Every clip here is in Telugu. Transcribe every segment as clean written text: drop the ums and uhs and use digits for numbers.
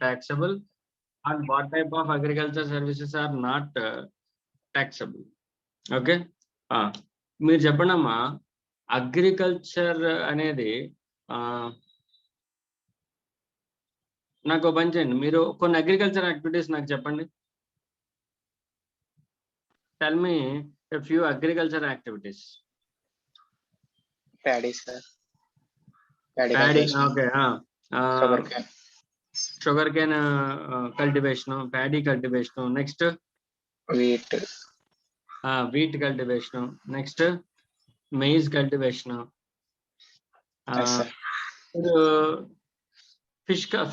taxable and what type of agriculture services are not taxable. Okay. మీరు చెప్పండమ్మా, అగ్రికల్చర్ అనేది నాకు పని చేయండి, మీరు కొన్ని అగ్రికల్చర్ యాక్టివిటీస్ నాకు చెప్పండి. Tell me a few agriculture activities. Paddy, sir. Paddy, okay. Sugarcane cultivation, paddy cultivation. Next, wheat. Wheat cultivation. Next, maize cultivation. Yes, sir.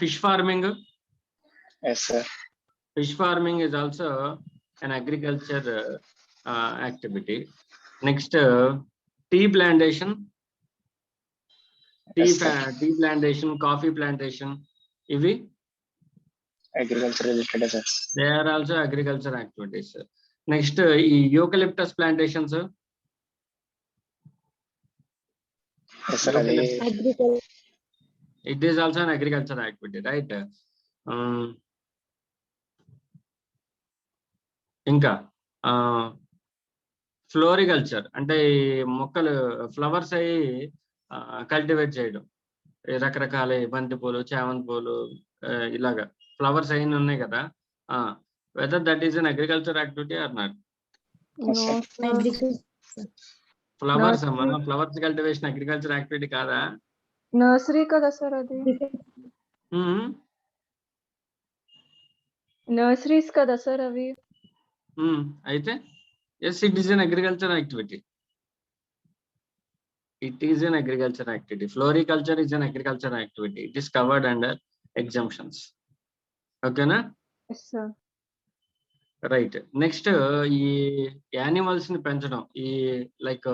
Fish farming. Yes, sir. Fish farming is also an agriculture activity. Next, tea plantation. Tea plantation, coffee plantation. Ivi agriculture related, sir. They are also agriculture activities. Next, eucalyptus plantations. Yes, sir. It is also an agriculture activity, right? ఇంకా ఫ్లోరికల్చర్ అంటే మొక్కలు ఫ్లవర్స్ అయ్యి కల్టివేట్ చేయడం, రకరకాల బంతి పూలు, చామంతి పూలు, ఇలాగా ఫ్లవర్స్ అయిన ఉన్నాయి కదా. Weather that is an agriculture activity or not? Flowers అమ్మా, ఫ్లవర్స్ కల్టివేషన్ అగ్రికల్చర్ యాక్టివిటీ కాదా? నర్సరీ కదా సార్ అది. నర్సరీస్ కదా సార్ అవి. అయితే yes, it is an agriculture activity. It is an agriculture activity. Floriculture is an agriculture activity. It is covered under exemptions. Okay na? Yes sir. Right. Next, ఈ యానిమల్స్ ని పెంచడం, ఈ లైక్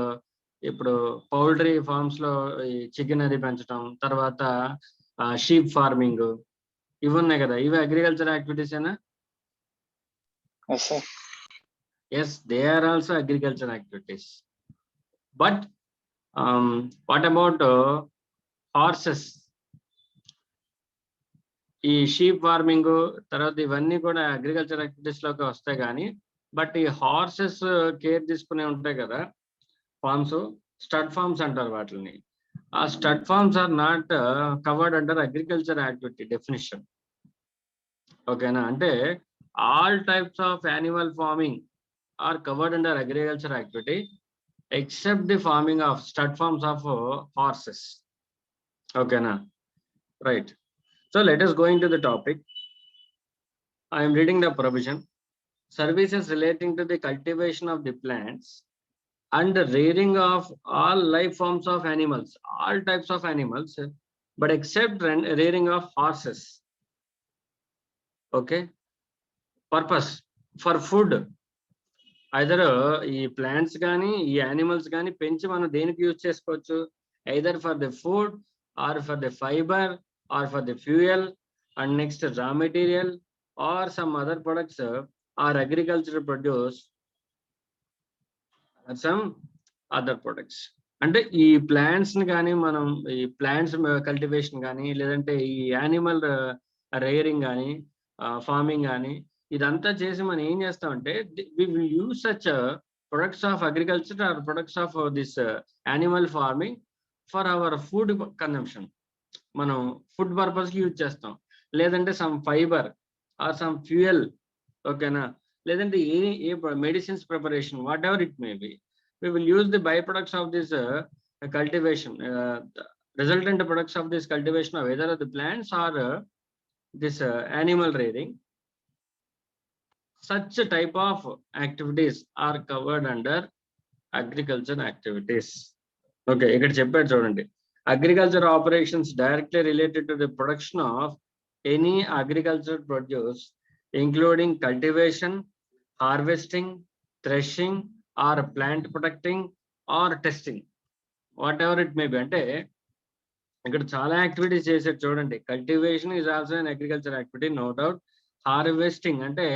ఇప్పుడు పౌల్ట్రీ ఫార్మ్స్ లో ఈ చికెన్ అది పెంచడం, తర్వాత షీప్ ఫార్మింగ్, ఇవి ఉన్నాయి కదా, ఇవి అగ్రికల్చర్ యాక్టివిటీస్ ఏనా? Yes sir. Yes, they are also agriculture activities. But what about horses? ఈ షీప్ ఫార్మింగ్ తర్వాత ఇవన్నీ కూడా అగ్రికల్చర్ యాక్టివిటీస్ లోకి వస్తాయి కానీ, బట్ ఈ హార్సెస్ కేర్ తీసుకునే ఉంటాయి కదా ఫార్మ్స్, స్టడ్ ఫార్మ్స్ అంటారు వాటిని. ఆ stud farms are not covered under agriculture activity definition. ఓకేనా? అంటే all types of animal farming are covered under agriculture activity except the farming of stud farms of horses. Okay na? Right. So let us go into the topic. I am reading the provision. Services relating to the cultivation of the plants and the rearing of all life forms of animals, all types of animals, but except rearing of horses. Okay. Purpose for food. Either ఈ ప్లాంట్స్ కానీ ఈ యానిమల్స్ కానీ పెంచి మనం దేనికి యూజ్ చేసుకోవచ్చు? Either for the food or for the fibre or for the fuel and next raw material or some other products or agriculture produce some other products. అంటే ఈ ప్లాంట్స్ ని కానీ మనం ఈ ప్లాంట్స్ కల్టివేషన్ కానీ లేదంటే ఈ యానిమల్ రేరింగ్ కానీ ఫార్మింగ్ కానీ ఇదంతా చేసి మనం ఏం చేస్తామంటే we will use such products of agriculture or products of this animal farming for our food consumption. మనం ఫుడ్ పర్పస్ కి యూజ్ చేస్తాం, లేదంటే some fibre or some fuel. ఓకేనా? లేదంటే a medicines preparation, whatever it may be, we will use the by products of this cultivation, resultant products of this cultivation of either of the plants or this animal rearing. Such type of activities are covered under agriculture activities. Okay, ఇక్కడ చెప్పారు చూడండి, agriculture operations directly related to the production of any agriculture produce including cultivation, harvesting, threshing or plant protecting or testing, whatever it may be. అంటే ఇక్కడ చాలా యాక్టివిటీస్ చేశారు చూడండి. Cultivation is also an agriculture activity, no doubt. Harvesting అంటే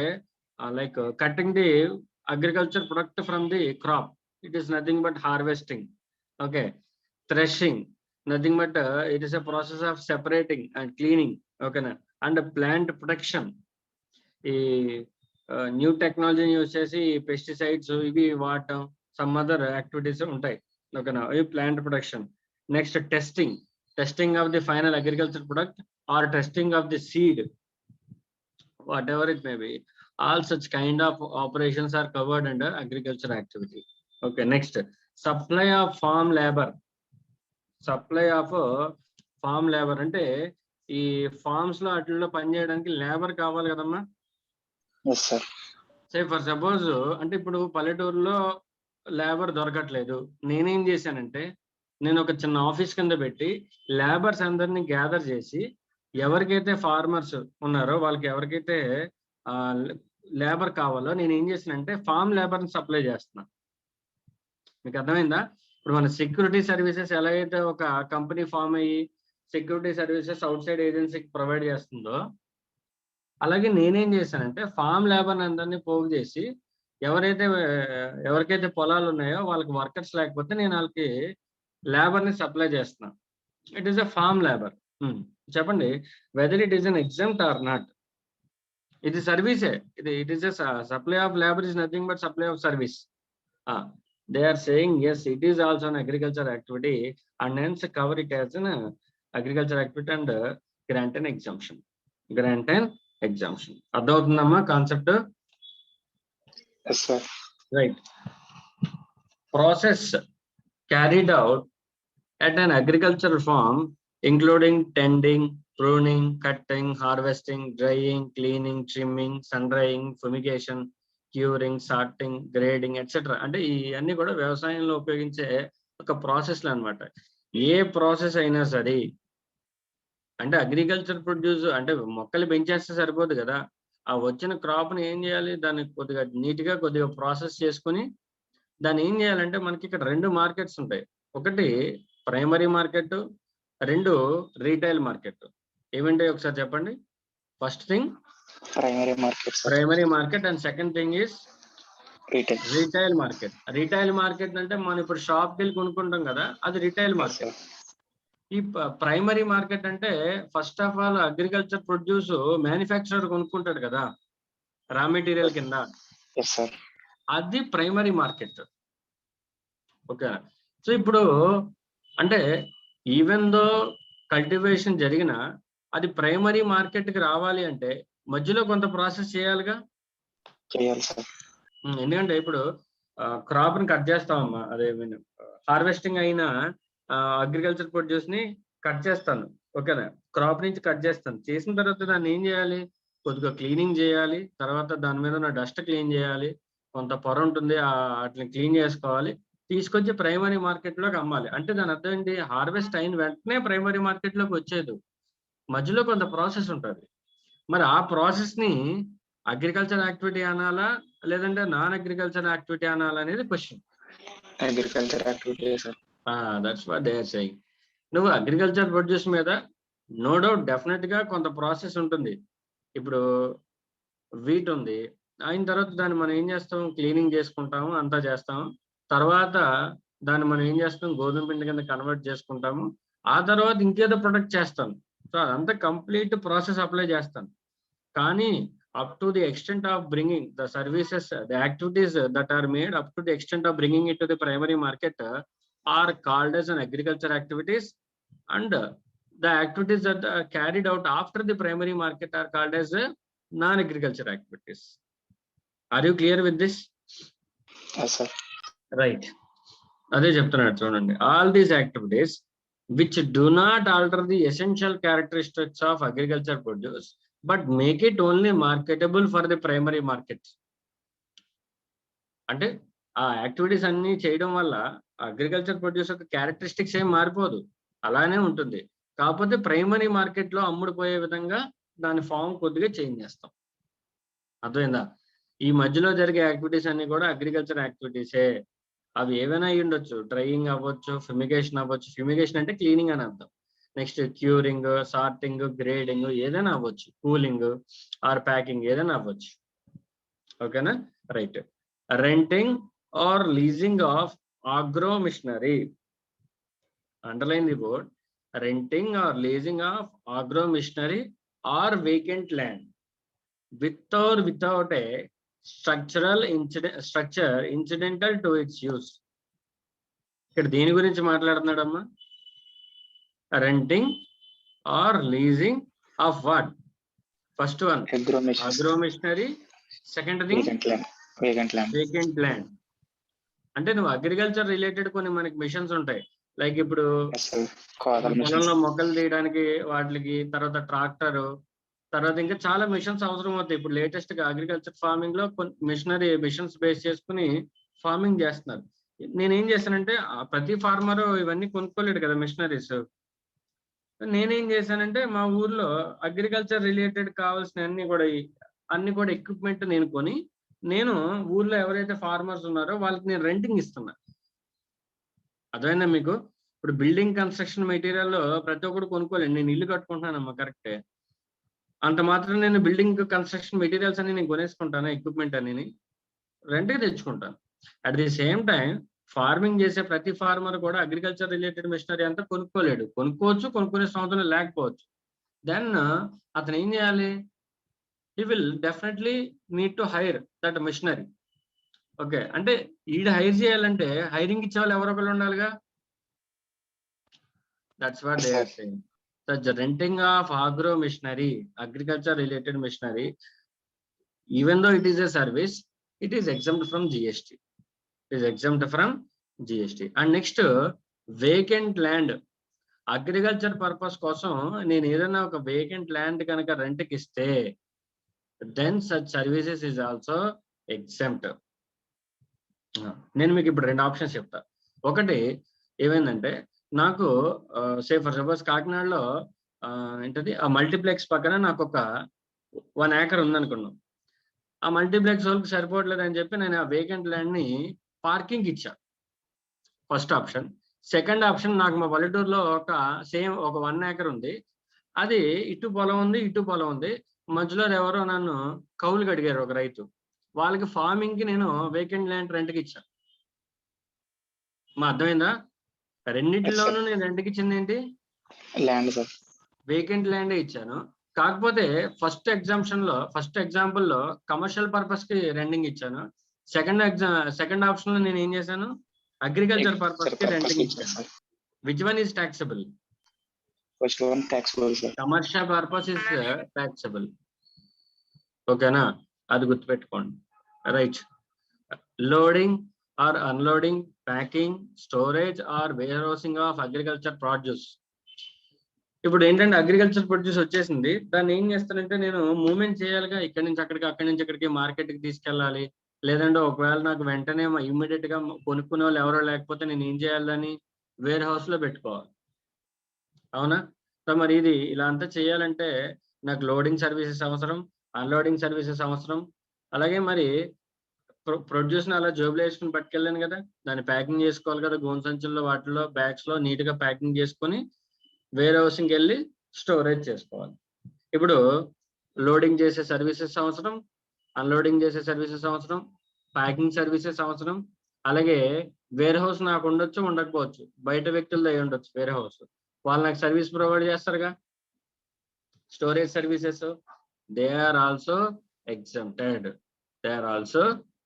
like cutting the agriculture product from the crop, it is nothing but harvesting. Okay. Threshing, nothing but it is a process of separating and cleaning. Okay na? And plant protection, ఈ న్యూ టెక్నాలజీని యూజ్ చేసి పెస్టిసైడ్స్ ఇవి వాడటం, సమ్ అదర్ యాక్టివిటీస్ ఉంటాయి. ఓకేనా, ఇవి plant protection. Next testing of the final agriculture product are testing of the seed, whatever it may be, all such kind of operations are covered under agriculture activity. Okay, next, supply of farm labor. అంటే ఈ ఫార్మ్స్ లో అట్లలో పని చేయడానికి లేబర్ కావాలి కదమ్మా. Yes sir. Say for suppose అంటే ఇప్పుడు పల్లెటూరులో లేబర్ దొరకట్లేదు, నేనేం చేశానంటే నేను ఒక చిన్న ఆఫీస్ కింద పెట్టి లేబర్స్ అందరినీ గ్యాదర్ చేసి ఎవరికైతే ఫార్మర్స్ ఉన్నారో వాళ్ళకి ఎవరికైతే లేబర్ కావాలో నేను ఏం చేస్తానంటే ఫార్మ్ లేబర్ని సప్లై చేస్తున్నా. మీకు అర్థమైందా? ఇప్పుడు మన సెక్యూరిటీ సర్వీసెస్ ఎలా అయితే ఒక కంపెనీ ఫామ్ అయ్యి సెక్యూరిటీ సర్వీసెస్ అవుట్ సైడ్ ఏజెన్సీకి ప్రొవైడ్ చేస్తుందో, అలాగే నేనేం చేశానంటే ఫార్మ్ లేబర్ని అందరినీ పోగు చేసి ఎవరికైతే పొలాలు ఉన్నాయో వాళ్ళకి వర్కర్స్ లేకపోతే నేను వాళ్ళకి లేబర్ని సప్లై చేస్తున్నా. It is a farm labour. చెప్పండి, whether it is an exempt or not. ఇది సర్వీసే. It is supply of labour is nothing but supply of service. They are saying yes, it is also an agriculture activity and hence cover it as an agriculture activity and grant an exemption. అర్థమవుతుందమ్మా concept? Yes sir. Right. Process carried out at an agricultural farm including tending, pruning, cutting, harvesting, drying, cleaning, trimming, sun drying, fumigation, curing, sorting, grading etcetera. అంటే ఇవన్నీ కూడా వ్యవసాయంలో ఉపయోగించే ఒక ప్రాసెస్లు అనమాట. ఏ ప్రాసెస్ అయినా సరే అంటే అగ్రికల్చర్ ప్రొడ్యూస్ అంటే మొక్కలు పెంచేస్తే సరిపోదు కదా, ఆ వచ్చిన క్రాప్ని ఏం చేయాలి, దాన్ని కొద్దిగా నీట్గా కొద్దిగా ప్రాసెస్ చేసుకుని దాన్ని ఏం చేయాలంటే మనకి ఇక్కడ 2 మార్కెట్స్ ఉంటాయి. ఒకటి ప్రైమరీ మార్కెట్, 2 రీటైల్ మార్కెట్. ఏమంటాయి ఒకసారి చెప్పండి. First thing primary market and second thing is retail market. Retail market అంటే మనం ఇప్పుడు షాప్కి వెళ్ళి కొనుక్కుంటాం కదా, అది రీటైల్ మార్కెట్. ఈ ప్రైమరీ మార్కెట్ అంటే first of all agriculture produce manufacturer కొనుక్కుంటాడు కదా రా మెటీరియల్ కింద, అది ప్రైమరీ మార్కెట్. ఓకే, సో ఇప్పుడు అంటే ఈవెన్ దో కల్టివేషన్ జరిగిన అది ప్రైమరీ మార్కెట్కి రావాలి అంటే మధ్యలో కొంత ప్రాసెస్ చేయాలిగా. ఎందుకంటే ఇప్పుడు క్రాప్ని కట్ చేస్తామమ్మా, అదే హార్వెస్టింగ్ అయిన అగ్రికల్చర్ ప్రొడ్యూస్ ని కట్ చేస్తాను. ఓకేనా, క్రాప్ నుంచి కట్ చేస్తాను. చేసిన తర్వాత దాన్ని ఏం చేయాలి, కొద్దిగా క్లీనింగ్ చేయాలి, తర్వాత దాని మీద ఉన్న డస్ట్ క్లీన్ చేయాలి, కొంత పొర ఉంటుంది వాటిని క్లీన్ చేసుకోవాలి, తీసుకొచ్చి ప్రైమరీ మార్కెట్లోకి అమ్మాలి. అంటే దాని అర్థం ఏంటి, హార్వెస్ట్ అయిన వెంటనే ప్రైమరీ మార్కెట్లోకి వచ్చేది, మధ్యలో కొంత ప్రాసెస్ ఉంటుంది. మరి ఆ ప్రాసెస్ని అగ్రికల్చర్ యాక్టివిటీ అనాలా లేదంటే నాన్ అగ్రికల్చర్ యాక్టివిటీ అనాలా అనేది question. Agriculture activity sir. That's what they are saying. నువ్వు అగ్రికల్చర్ ప్రొడ్యూస్ మీద నో డౌట్ డెఫినెట్ గా కొంత ప్రాసెస్ ఉంటుంది. ఇప్పుడు వీట్ ఉంది, అయిన తర్వాత దాన్ని మనం ఏం చేస్తాం, క్లీనింగ్ చేసుకుంటాము, అంతా చేస్తాము. తర్వాత దాన్ని మనం ఏం చేస్తాం, గోధుమ పిండి కింద కన్వర్ట్ చేసుకుంటాము. ఆ తర్వాత ఇంకేదో ప్రొడక్ట్ చేస్తాను. సో అదంతా కంప్లీట్ ప్రాసెస్ అప్లై చేస్తాను. కానీ up to the extent of bringing the services, the activities that are made up to the extent of bringing it to the primary market are called as an agriculture activities, and the activities that are carried out after the primary market are called as non-agriculture activities. Are you clear with this? Yes sir. Right. అదే చెప్తున్నాడు చూడండి. All these activities which do not alter the essential characteristics of agriculture produce but make it only marketable for the primary market. అంటే ఆ యాక్టివిటీస్ అన్ని చేయడం వల్ల అగ్రికల్చర్ ప్రొడ్యూస్ యొక్క క్యారెక్టరిస్టిక్స్ ఏం మారిపోదు, అలానే ఉంటుంది. కాకపోతే ప్రైమరీ మార్కెట్లో అమ్ముడుపోయే విధంగా దాని ఫామ్ కొద్దిగా చేంజ్ చేస్తాం. అర్థమైందా? ఈ మధ్యలో జరిగే యాక్టివిటీస్ అన్ని కూడా అగ్రికల్చర్ యాక్టివిటీసే. అవి ఏవైనా అయ్యి ఉండొచ్చు, డ్రైయింగ్ అవ్వచ్చు, ఫ్యూమిగేషన్ అవ్వచ్చు. ఫ్యూమిగేషన్ అంటే క్లీనింగ్ అని అర్థం. నెక్స్ట్ క్యూరింగ్, సార్టింగ్, గ్రేడింగ్ ఏదైనా అవ్వచ్చు, కూలింగ్ ఆర్ ప్యాకింగ్ ఏదైనా అవ్వచ్చు. ఓకేనా, right. Renting or leasing of agro machinery. Underline the board. Renting or leasing of agro machinery or vacant land with or without a structure incidental to its use. ఇక్కడ దేని గురించి మాట్లాడుతున్నాడమ్మా? Renting or leasing of what? First one agro machinery, second thing vacant land. అంటే నువ్వు అగ్రికల్చర్ రిలేటెడ్ కొన్ని మనకి మిషన్స్ ఉంటాయి, లైక్ ఇప్పుడు పొలంలో మొక్కలు తీయడానికి వాటికి, తర్వాత ట్రాక్టర్, తర్వాత ఇంకా చాలా మిషన్స్ అవసరం అవుతాయి. ఇప్పుడు లేటెస్ట్ గా అగ్రికల్చర్ ఫార్మింగ్ లో మిషన్స్ బేస్ చేసుకుని ఫార్మింగ్ చేస్తున్నారు. నేనేం చేశానంటే, ప్రతి ఫార్మర్ ఇవన్నీ కొనుక్కోలేడు కదా మిషనరీస్. నేనేం చేశానంటే మా ఊర్లో అగ్రికల్చర్ రిలేటెడ్ కావాల్సిన అన్ని కూడా ఎక్విప్మెంట్ నేను కొని, నేను ఊర్లో ఎవరైతే ఫార్మర్స్ ఉన్నారో వాళ్ళకి నేను రెంటింగ్ ఇస్తున్నా. అదైనా మీకు ఇప్పుడు బిల్డింగ్ కన్స్ట్రక్షన్ మెటీరియల్ ప్రతి ఒక్కరు కొనుక్కోలేండి. నేను ఇల్లు కట్టుకుంటున్నానమ్మా, కరెక్టే. అంత మాత్రం నేను బిల్డింగ్ కన్స్ట్రక్షన్ మెటీరియల్స్ అన్ని నేను కొనేసుకుంటాను, ఎక్విప్మెంట్ అన్ని రెంట్కి తెచ్చుకుంటాను. At the same time farming చేసే ప్రతి ఫార్మర్ కూడా అగ్రికల్చర్ రిలేటెడ్ మిషనరీ అంతా కొనుక్కోలేడు. కొనుక్కోవచ్చు, కొనుక్కునే సంవత్సరం లేకపోవచ్చు. దెన్ అతను ఏం చేయాలి? he will definitely need to hire that machinery. Okay, అంటే ఈడ హైర్ చేయాలంటే హైరింగ్ ఇచ్చే వాళ్ళు ఎవరో ఒకరు ఉండాలిగా. That's what they are saying. The renting of agro machinery, agriculture related machinery, even though it is a service, it is exempt from GST. It is exempt from GST. And next, vacant land. Agriculture purpose కోసం నేను ఏదైనా ఒక వేకెంట్ ల్యాండ్ కనుక రెంట్కి ఇస్తే, then such services is also exempt. నేను మీకు ఇప్పుడు రెండు ఆప్షన్స్ చెప్తా. ఒకటి ఏమైందంటే, నాకు సే ఫర్ సపోజ్ కాకినాడలో ఏంటది ఆ మల్టీప్లెక్స్ పక్కన నాకు ఒక 1 acre ఉందనుకున్నాం. ఆ మల్టీప్లెక్స్ వాళ్ళకి సరిపోవట్లేదు అని చెప్పి నేను ఆ వేకెంట్ ల్యాండ్ ని పార్కింగ్ ఇచ్చా. First option. సెకండ్ ఆప్షన్, నాకు మా పల్లెటూరులో ఒక 1 acre ఉంది, అది ఇటు పొలం ఉంది, ఇటు పొలం ఉంది. మధ్యలో ఎవరో నన్ను కౌలుకి అడిగారు, ఒక రైతు. వాళ్ళకి ఫార్మింగ్ కి నేను వేకెంట్ ల్యాండ్ రెంట్కి ఇచ్చాను. మా అర్థమైందా? రెండింటిలోనూ నేను రెంట్కి ఇచ్చింది ఏంటి? ల్యాండ్ సార్, వేకెంట్ ల్యాండే ఇచ్చాను. కాకపోతే ఫస్ట్ ఎగ్జాంపుల్ లో కమర్షియల్ పర్పస్ కి రెంటింగ్ ఇచ్చాను. సెకండ్ ఆప్షన్ లో నేను ఏం చేశాను? అగ్రికల్చర్ పర్పస్ కి రెంటింగ్ ఇచ్చాను. Which one is taxable? First one taxable sir. Commercial purpose is taxable. ఓకేనా? అది గుర్తుపెట్టుకోండి. Right. Loading or unloading, packing, storage or warehousing of agriculture produce. ఇప్పుడు ఏంటంటే అగ్రికల్చర్ ప్రొడ్యూస్ వచ్చేసింది, దాన్ని ఏం చేస్తానంటే నేను మూవ్మెంట్ చేయాలిగా, ఇక్కడి నుంచి అక్కడికి, అక్కడి నుంచి ఇక్కడికి మార్కెట్కి తీసుకెళ్ళాలి. లేదంటే ఒకవేళ నాకు వెంటనే ఇమ్మీడియట్ గా కొనుక్కునే వాళ్ళు ఎవరో లేకపోతే నేను ఏం చేయాలని వేర్ హౌస్ లో పెట్టుకోవాలి. అవునా? సో మరి ఇది ఇలా అంతా చేయాలంటే నాకు లోడింగ్ సర్వీసెస్ అవసరం, అన్లోడింగ్ సర్వీసెస్ అవసరం. అలాగే మరి ప్రొడ్యూస్ని అలా జోబులో వేసుకుని పట్టుకెళ్ళాను కదా, దాన్ని ప్యాకింగ్ చేసుకోవాలి కదా, గోన్ సంచుల్లో వాటిలో బ్యాగ్స్ లో నీట్ గా ప్యాకింగ్ చేసుకొని వేర్ హౌసింగ్కి వెళ్ళి స్టోరేజ్ చేసుకోవాలి. ఇప్పుడు లోడింగ్ చేసే సర్వీసెస్ అవసరం, అన్లోడింగ్ చేసే సర్వీసెస్ అవసరం, ప్యాకింగ్ సర్వీసెస్ అవసరం. అలాగే వేర్ హౌస్ నాకు ఉండొచ్చు, ఉండకపోవచ్చు, బయట వ్యక్తులతో అయి ఉండొచ్చు వేర్ హౌస్, వాళ్ళు నాకు సర్వీస్ ప్రొవైడ్ చేస్తారుగా. Storage services, they are also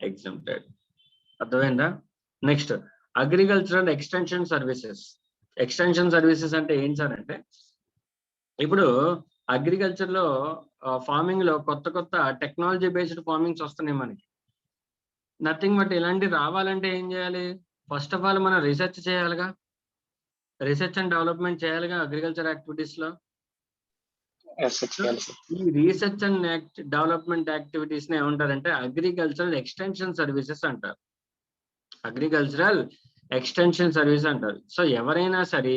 exempted. అర్థమైందా? Next, agricultural extension services. Extension services అంటే ఏంటి సార్ అంటే, ఇప్పుడు అగ్రికల్చర్ లో ఫార్మింగ్ లో కొత్త టెక్నాలజీ బేస్డ్ ఫార్మింగ్స్ వస్తున్నాయి మనకి. నథింగ్ బట్ ఇలాంటివి రావాలంటే ఏం చేయాలి? ఫస్ట్ ఆఫ్ ఆల్ మనం రీసెర్చ్ చేయాలిగా, రీసెర్చ్ అండ్ డెవలప్మెంట్ చేయాలిగా అగ్రికల్చర్ యాక్టివిటీస్ లో. ఈ రీసెర్చ్ అండ్ డెవలప్మెంట్ యాక్టివిటీస్ ని ఏమంటారంటే అగ్రికల్చరల్ ఎక్స్టెన్షన్ సర్వీసెస్ అంటారు. అగ్రికల్చరల్ ఎక్స్టెన్షన్ సర్వీస్ అంటారు. సో ఎవరైనా సరే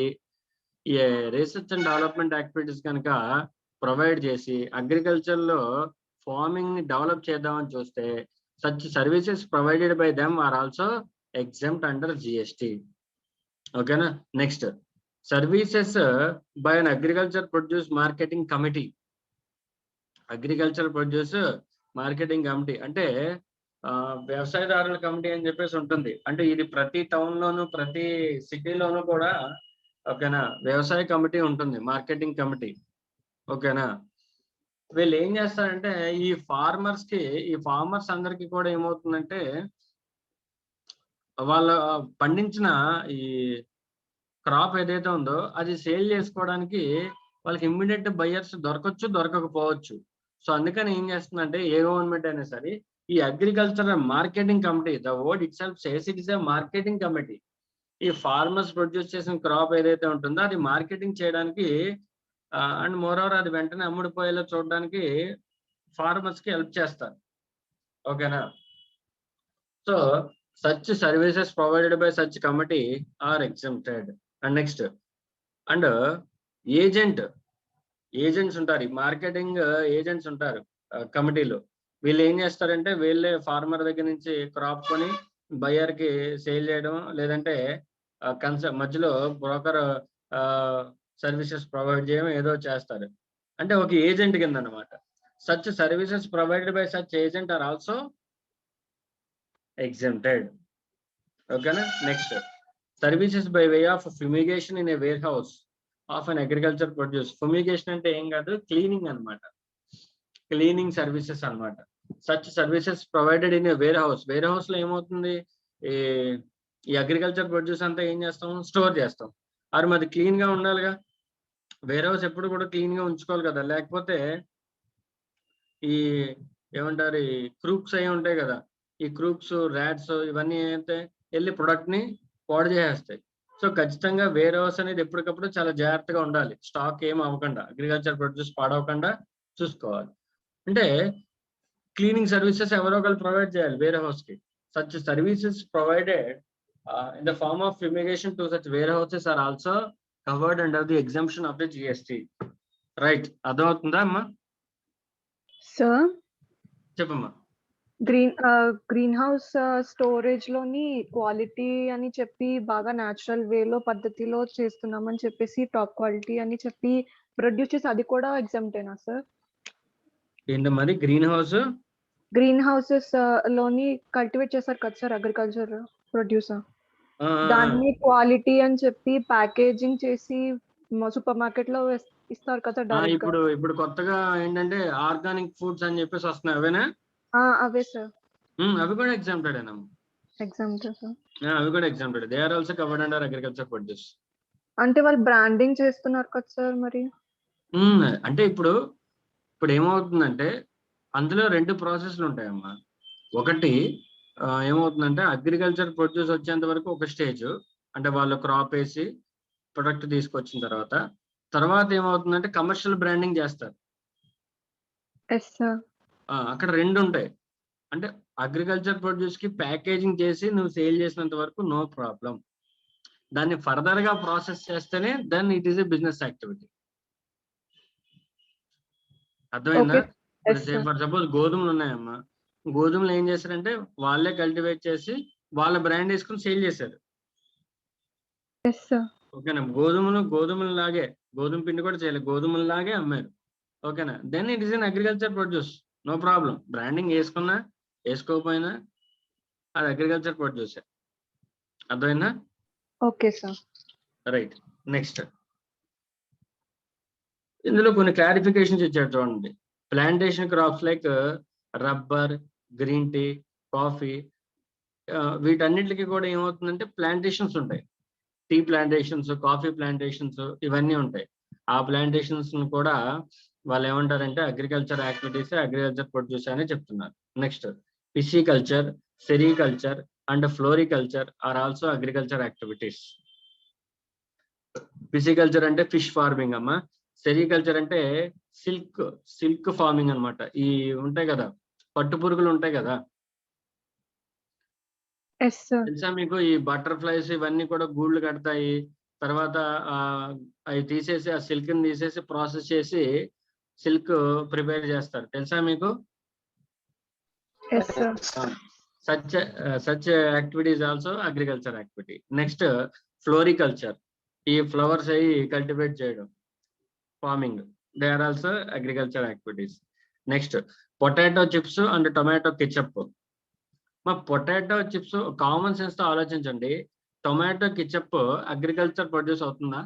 ఈ రీసెర్చ్ అండ్ డెవలప్మెంట్ యాక్టివిటీస్ కనుక ప్రొవైడ్ చేసి అగ్రికల్చర్ లో ఫార్మింగ్ ని డెవలప్ చేద్దామని చూస్తే such services provided by them are also exempt under GST. Okay na? Next, services by an agriculture produce marketing committee. Agriculture produce marketing committee అంటే వ్యవసాయదారుల కమిటీ అని చెప్పేసి ఉంటుంది. అంటే ఇది ప్రతి టౌన్ లోను ప్రతి సిటీలోను కూడా ఓకేనా వ్యవసాయ కమిటీ ఉంటుంది, మార్కెటింగ్ కమిటీ. ఓకేనా? వీళ్ళు ఏం చేస్తారంటే ఈ ఫార్మర్స్ అందరికి కూడా ఏమవుతుందంటే వాళ్ళ పండించిన ఈ క్రాప్ ఏదైతే ఉందో అది సేల్ చేసుకోవడానికి వాళ్ళకి ఇమ్మీడియట్ బయర్స్ దొరకచ్చు దొరకకపోవచ్చు. సో అందుకని ఏం చేస్తుందంటే ఏ గవర్నమెంట్ అయినా సరే ఈ agriculture marketing committee, the word it self says it is a marketing committee. ఈ ఫార్మర్స్ ప్రొడ్యూస్ చేసిన క్రాప్ ఏదైతే ఉంటుందో అది మార్కెటింగ్ చేయడానికి అండ్ మోర్ ఓవర్ అది వెంటనే అమ్ముడిపోయేలా చూడడానికి ఫార్మర్స్ కి హెల్ప్ చేస్తారు. ఓకేనా? So such services provided by such committee are exempted. And next, and agents ఉంటారు, మార్కెటింగ్ ఏజెంట్స్ ఉంటారు కమిటీలో. వీళ్ళు ఏం చేస్తారంటే వీళ్ళే ఫార్మర్ దగ్గర నుంచి క్రాప్ కొని బయర్ కి సేల్ చేయడం, లేదంటే మధ్యలో బ్రోకర్ సర్వీసెస్ ప్రొవైడ్ చేయడం ఏదో చేస్తారు. అంటే ఒక ఏజెంట్ కింద అనమాట. Such services provided by such agent or also exempted. Okay na? Next, services by way of fumigation in a warehouse of an agriculture produce. Fumigation ante em kadu, cleaning anamata. Cleaning services anamata. Such services provided in a warehouse. Warehouse lo em avutundi, ee agriculture produce anta em chestam, store chestam. Aru madi clean ga undaliga. Warehouse eppudu kuda clean ga unchukovali kada, lekapothe ee ఏమంటారు క్రూప్స్ అయి ఉంటాయి కదా, ఈ క్రూప్స్ ర్యాట్స్ ఇవన్నీ అయితే వెళ్ళి ప్రొడక్ట్ ని పాడు చేసేస్తాయి. సో ఖచ్చితంగా వేర్ హౌస్ అనేది ఎప్పటికప్పుడు చాలా జాగ్రత్తగా ఉండాలి, స్టాక్ ఏం అవ్వకుండా, అగ్రికల్చర్ ప్రొడ్యూస్ పాడవకుండా చూసుకోవాలి. అంటే క్లీనింగ్ సర్వీసెస్ ఎవరో ఒకరు ప్రొవైడ్ చేయాలి వేర్ హౌస్ కి. Such services provided in the farm of fumigation to such warehouses are also covered under the exemption of the GST. Right, అర్థమవుతుందా అమ్మా? సార్ చెప్పమ్మా. గ్రీన్ హౌస్ స్టోరేజ్ లోని క్వాలిటీ అని చెప్పి బాగా న్యాచురల్ వేలో పద్ధతిలో చేస్తున్నామని చెప్పేసి టాప్ క్వాలిటీ అని చెప్పి ప్రొడ్యూస్ చేసి అది కూడా ఎగ్జామ్టేనా సార్? ఏంటి మరి గ్రీన్ హౌసెస్ లోని కల్టివేట్ చేస్తారు కదా సార్ అగ్రికల్చర్ ప్రొడ్యూసర్, దాన్ని క్వాలిటీ అని చెప్పి ప్యాకేజింగ్ చేసి సూపర్ మార్కెట్ లో ఇస్తారు కదా డైరెక్ట్ గా. ఇప్పుడు కొత్తగా ఏంటంటే ఆర్గానిక్ ఫుడ్స్ అని చెప్పేసి వస్తున్నాయి, అవేనా? అవే సార్. అవి కూడా ఎగ్జామ్టెడ్ ఏనా? Exempted sir. అవి కూడా exempted. They are also covered under agriculture produce. అంటే వాళ్ళు బ్రాండింగ్ చేస్తున్నారు కదా సార్ మరి. అంటే ఇప్పుడు ఏమవుతుందంటే అందులో రెండు ప్రాసెస్లు ఉంటాయమ్మా. ఒకటి ఏమవుతుందంటే అగ్రికల్చర్ ప్రొడ్యూస్ వచ్చేంత వరకు ఒక స్టేజ్, అంటే వాళ్ళు క్రాప్ వేసి ప్రొడక్ట్ తీసుకొచ్చిన తర్వాత ఏమవుతుందంటే కమర్షియల్ బ్రాండింగ్ చేస్తారు. అక్కడ రెండు ఉంటాయి. అంటే అగ్రికల్చర్ ప్రొడ్యూస్ కి ప్యాకేజింగ్ చేసి నువ్వు సేల్ చేసినంత వరకు నో ప్రాబ్లం. దాన్ని ఫర్దర్ గా ప్రాసెస్ చేస్తేనే then it is a business activity. అర్థమైందా? ఫర్ సపోజ్ గోధుమలు ఉన్నాయమ్మా, గోధుమలు ఏం చేశారంటే వాళ్ళే కల్టివేట్ చేసి వాళ్ళ బ్రాండ్ వేసుకుని సేల్ చేశారు. ఓకేనా? గోధుమలు లాగే, గోధుమ పిండి కూడా చేయలేదు, గోధుమలు లాగే అమ్మారు. ఓకేనా? Then it is an agriculture produce, no problem. Branding వేసుకున్నా వేసుకోకపోయినా అది అగ్రికల్చర్ ప్రొడ్యూసే. అర్థమైందా? Okay sir. రైట్. నెక్స్ట్, ఇందులో కొన్ని క్లారిఫికేషన్స్ ఇచ్చారు చూడండి. Plantation crops like rubber, green tea, coffee, వీటన్నిటికి కూడా ఏమవుతుందంటే ప్లాంటేషన్స్ ఉంటాయి. టీ ప్లాంటేషన్స్, కాఫీ ప్లాంటేషన్స్ ఇవన్నీ ఉంటాయి. ఆ ప్లాంటేషన్స్ కూడా వాళ్ళు ఏమంటారంటే అగ్రికల్చర్ యాక్టివిటీస్, అగ్రికల్చర్ ప్రొడ్యూస్ అని చెప్తున్నారు. Next, pisciculture, sericulture and floriculture are also agriculture activities. Pisciculture అంటే ఫిష్ ఫార్మింగ్ అమ్మా. సెరికల్చర్ అంటే సిల్క్ ఫార్మింగ్ అన్నమాట. ఈ ఉంటాయి కదా పట్టు పురుగులు ఉంటాయి కదా, తెలుసా మీకు? ఈ బటర్ఫ్లైస్ ఇవన్నీ కూడా గూళ్ళు కడతాయి, తర్వాత అవి తీసేసి ఆ సిల్క్ ని తీసేసి ప్రాసెస్ చేసి సిల్క్ ప్రిపేర్ చేస్తారు, తెలుసా మీకు? Such activities also agriculture activity. Next, floriculture, ఈ ఫ్లవర్స్ అవి కల్టివేట్ చేయడం, farming, they are also agriculture activities. Next, potato chips and tomato ketchup. మా పొటాటో చిప్స్ కామన్ సెన్స్ తో ఆలోచించండి, టొమాటో కెచప్ అగ్రికల్చర్ ప్రొడ్యూస్ అవుతుందా?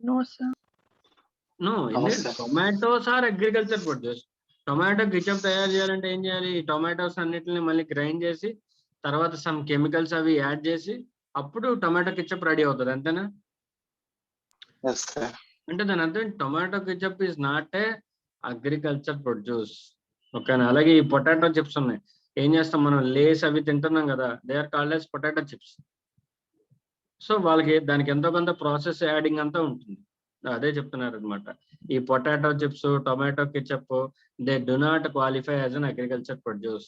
No sir. నో, అవును sir. Tomatoes are agriculture produce. Tomato ketchup తయారు చేయాలంటే ఏం చేయాలి? టొమాటోస్ అన్నిటిని మళ్ళీ గ్రైండ్ చేసి తర్వాత సమ్ కెమికల్స్ అవి యాడ్ చేసి అప్పుడు టొమాటో కెచప్ రెడీ అవుతుంది, అంతేనా? Yes sir. అంటే దాని అర్థం tomato ketchup is not a agriculture produce. ఓకేనా? అలాగే ఈ పొటాటో చిప్స్ ఉన్నాయి, ఏం చేస్తాం మనం? లేస్ అవి తింటున్నాం కదా, they are called as potato chips. So వాళ్ళకి దానికి ఎంతో కొంత ప్రాసెస్ యాడింగ్ అంతా ఉంటుంది. అదే చెప్తున్నారు అనమాట. ఈ potato chips, tomato ketchup, they do not qualify as an agriculture produce.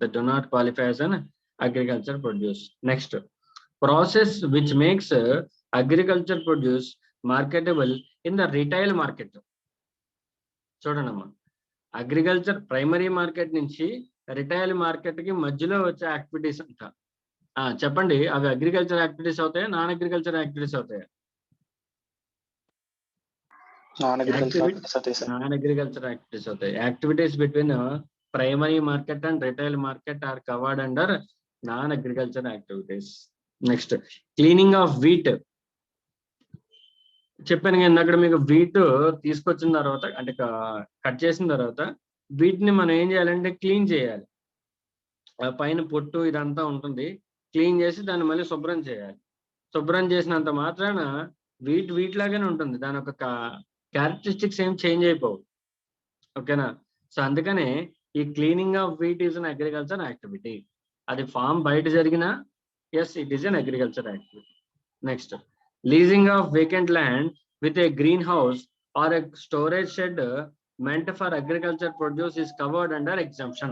They do not qualify as an agriculture produce. Next, process which makes agriculture produce marketable in the retail market. చూడండి అమ్మా, అగ్రికల్చర్ ప్రైమరీ మార్కెట్ నుంచి రిటైల్ మార్కెట్ కి మధ్యలో వచ్చే యాక్టివిటీస్ అంట. చెప్పండి, అవి అగ్రికల్చర్ యాక్టివిటీస్ అవుతాయా, నాన్ అగ్రికల్చర్ యాక్టివిటీస్ అవుతాయా? నాన్ అగ్రికల్చర్ యాక్టివిటీస్ అవుతాయి సార్. నాన్ అగ్రికల్చర్ యాక్టివిటీస్ అవుతాయి. Activities between primary market and retail market are covered under non agriculture activities. Next, cleaning of wheat. చెప్పాను కదా అక్కడ మీకు, వీట్ తీసుకొచ్చిన తర్వాత అంటే కట్ చేసిన తర్వాత వీటిని మనం ఏం చేయాలంటే క్లీన్ చేయాలి. పైన పొట్టు ఇదంతా ఉంటుంది, క్లీన్ చేసి దాన్ని మళ్ళీ శుభ్రం చేయాలి. శుభ్రం చేసినంత మాత్రాన వీట్ లాగానే ఉంటుంది, దాని ఒక క్యారెక్టరిస్టిక్స్ ఏం చేంజ్ అయిపోవు. ఓకేనా? సో అందుకనే ఈ cleaning of wheat is an agriculture activity. అది ఫామ్ బయట జరిగినా yes, it is an agriculture activity. Next, leasing of vacant land with a greenhouse or a storage shed meant for agriculture produce is covered under exemption.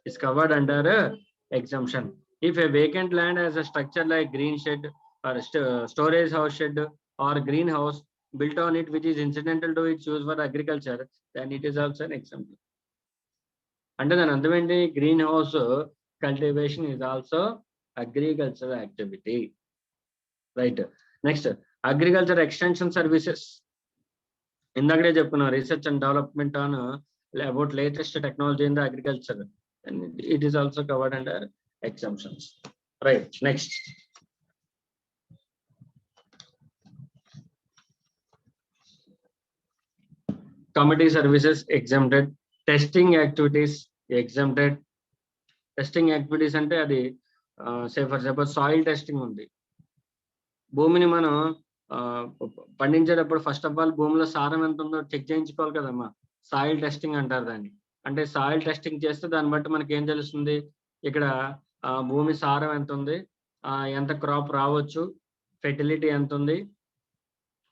Is covered under exemption. If a vacant land has a structure like green shed or storage house shed or greenhouse built on it which is incidental to its use for agriculture, then it is also an exemption. అంటే దాని అర్థం ఏంటి? Green house cultivation is also agricultural activity. Right. Next, agriculture extension services. ఇందాకడే చెప్పుకున్నాం, research and development on about latest technology in the agriculture, it is also covered under exemptions. Right. Next, committee services exempted. Testing activities exempted. Testing activities అంటే అది ఫర్ సపోజ్ సాయిల్ టెస్టింగ్ ఉంది. భూమిని మనం పండించేటప్పుడు ఫస్ట్ ఆఫ్ ఆల్ భూమిలో సారం ఎంత ఉందో చెక్ చేయించుకోవాలి కదమ్మా, సాయిల్ టెస్టింగ్ అంటారు దాన్ని. అంటే సాయిల్ టెస్టింగ్ చేస్తే దాన్ని బట్టి మనకి ఏం తెలుస్తుంది, ఇక్కడ భూమి సారం ఎంత ఉంది, ఎంత క్రాప్ రావచ్చు, ఫెర్టిలిటీ ఎంత ఉంది,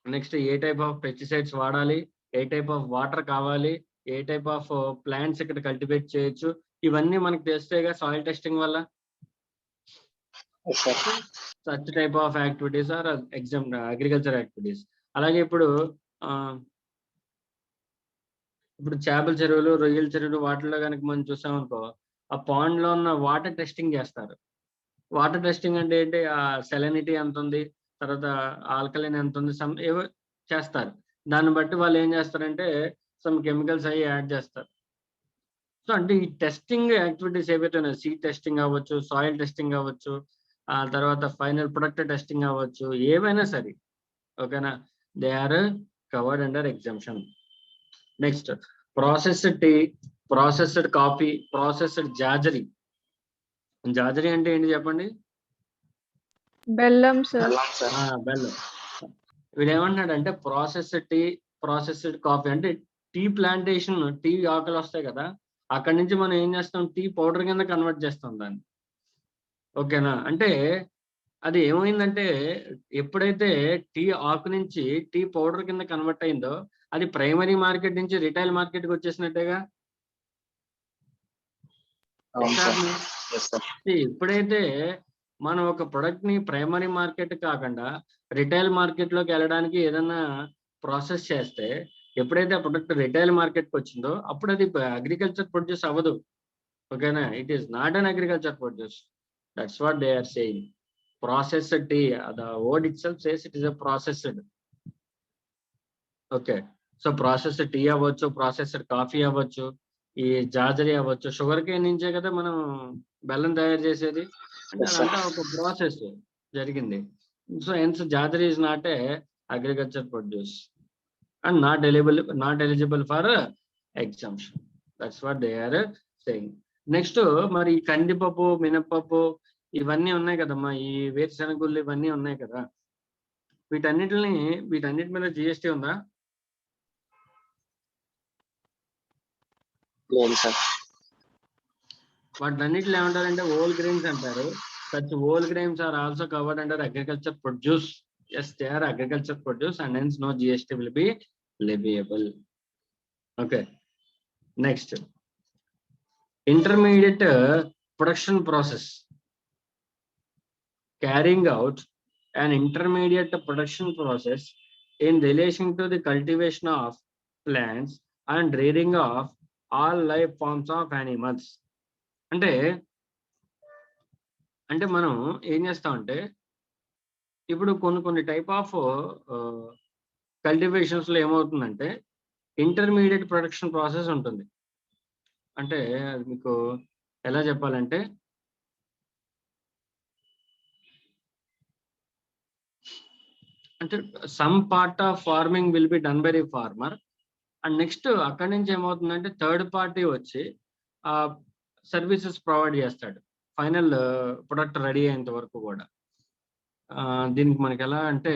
next A type of pesticides వాడాలి, ఏ టైప్ ఆఫ్ వాటర్ కావాలి, ఏ టైప్ ఆఫ్ ప్లాంట్స్ ఇక్కడ కల్టివేట్ చేయొచ్చు, ఇవన్నీ మనకు తెలిస్తేగా సాయిల్ టెస్టింగ్ వల్ల. Such type of activities are agriculture activities. అలాగే ఇప్పుడు చేపల చెరువులు, రొయ్యల చెరువులు వాటిల్లో కనుక మనం చూసామనుకో, ఆ పాండ్ లో ఉన్న వాటర్ టెస్టింగ్ చేస్తారు. వాటర్ టెస్టింగ్ అంటే ఏంటి, ఆ సెలనిటీ ఎంత ఉంది, తర్వాత ఆల్కలైన్ ఎంత ఉంది, సమ్ ఏవో చేస్తారు. దాన్ని బట్టి వాళ్ళు ఏం చేస్తారంటే సమ్ కెమికల్స్ అవి యాడ్ చేస్తారు. సో అంటే ఈ టెస్టింగ్ యాక్టివిటీస్ ఏవైతే ఉన్నాయి, సీడ్ టెస్టింగ్ అవ్వచ్చు, సాయిల్ టెస్టింగ్ అవ్వచ్చు, ఆ తర్వాత ఫైనల్ ప్రొడక్ట్ టెస్టింగ్ అవ్వచ్చు, ఏవైనా సరే, ఓకేనా, they are covered under exemption. Next, processed tea, processed coffee, processed jaggery. Jaggery అంటే ఏంటి చెప్పండి? బెల్లం సార్. బెల్లం. వీడు ఏమంటున్నాడు అంటే ప్రాసెస్డ్ టీ, ప్రాసెస్డ్ కాఫీ అంటే టీ ప్లాంటేషన్, టీ ఆకులు వస్తాయి కదా, అక్కడి నుంచి మనం ఏం చేస్తాం, టీ పౌడర్ కింద కన్వర్ట్ చేస్తాం దాన్ని. ఓకేనా? అంటే అది ఏమైందంటే ఎప్పుడైతే టీ ఆకు నుంచి టీ పౌడర్ కింద కన్వర్ట్ అయిందో అది ప్రైమరీ మార్కెట్ నుంచి రిటైల్ మార్కెట్ కి వచ్చేసినట్టేగా. ఎప్పుడైతే మనం ఒక ప్రొడక్ట్ ని ప్రైమరీ మార్కెట్ కాకుండా రిటైల్ మార్కెట్ లోకి వెళ్ళడానికి ఏదైనా ప్రాసెస్ చేస్తే, ఎప్పుడైతే ఆ ప్రొడక్ట్ రిటైల్ మార్కెట్ కి వచ్చిందో అప్పుడు అది అగ్రికల్చర్ ప్రొడ్యూస్ అవ్వదు. ఓకేనా? It is not an agriculture produce. That's what they are saying. Processed tea, the word itself says it is a processed. Okay, so processed tea అవ్వచ్చు, processed కాఫీ అవ్వచ్చు, ఈ జాజరీ అవ్వచ్చు, షుగర్ కేన్ నుంచే కదా మనం బెల్లం తయారు చేసేది. అంటే అదంతా ఒక ప్రాసెస్ జరిగింది. So hence jaggery is not a agriculture produce. and not eligible for exemption. That's what they are saying. Next, మరి కందిపప్పు, మినపప్పు ఇవన్నీ ఉన్నాయి కదమ్మా, ఈ వేరుశనగుళ్ళు ఇవన్నీ ఉన్నాయి కదా, వీటన్నిటి మీద జిఎస్టీ ఉందా? లేదు సార్. వాటన్నిటిలో ఏమంటారంటే whole grains అంటారు. Such whole grains are also covered under agriculture produce. Yes, they are agriculture produce and hence no GST will be leviable. Okay. Next, intermediate production process. Carrying out an intermediate production process in relation to the cultivation of plants and rearing of all life forms of animals. అంటే మనం ఏం చేస్తామంటే, ఇప్పుడు కొన్ని టైప్ ఆఫ్ కల్టివేషన్స్ లో ఏమవుతుందంటే ఇంటర్మీడియట్ ప్రొడక్షన్ ప్రాసెస్ ఉంటుంది. అంటే అది మీకు ఎలా చెప్పాలంటే, అంటే some part of farming will be done by the farmer and next అక్కడి నుంచి ఏమవుతుందంటే థర్డ్ పార్టీ వచ్చి ఆ సర్వీసెస్ ప్రొవైడ్ చేస్తాడు ఫైనల్ ప్రొడక్ట్ రెడీ అయ్యేంత వరకు కూడా. దీనికి మనకి ఎలా అంటే,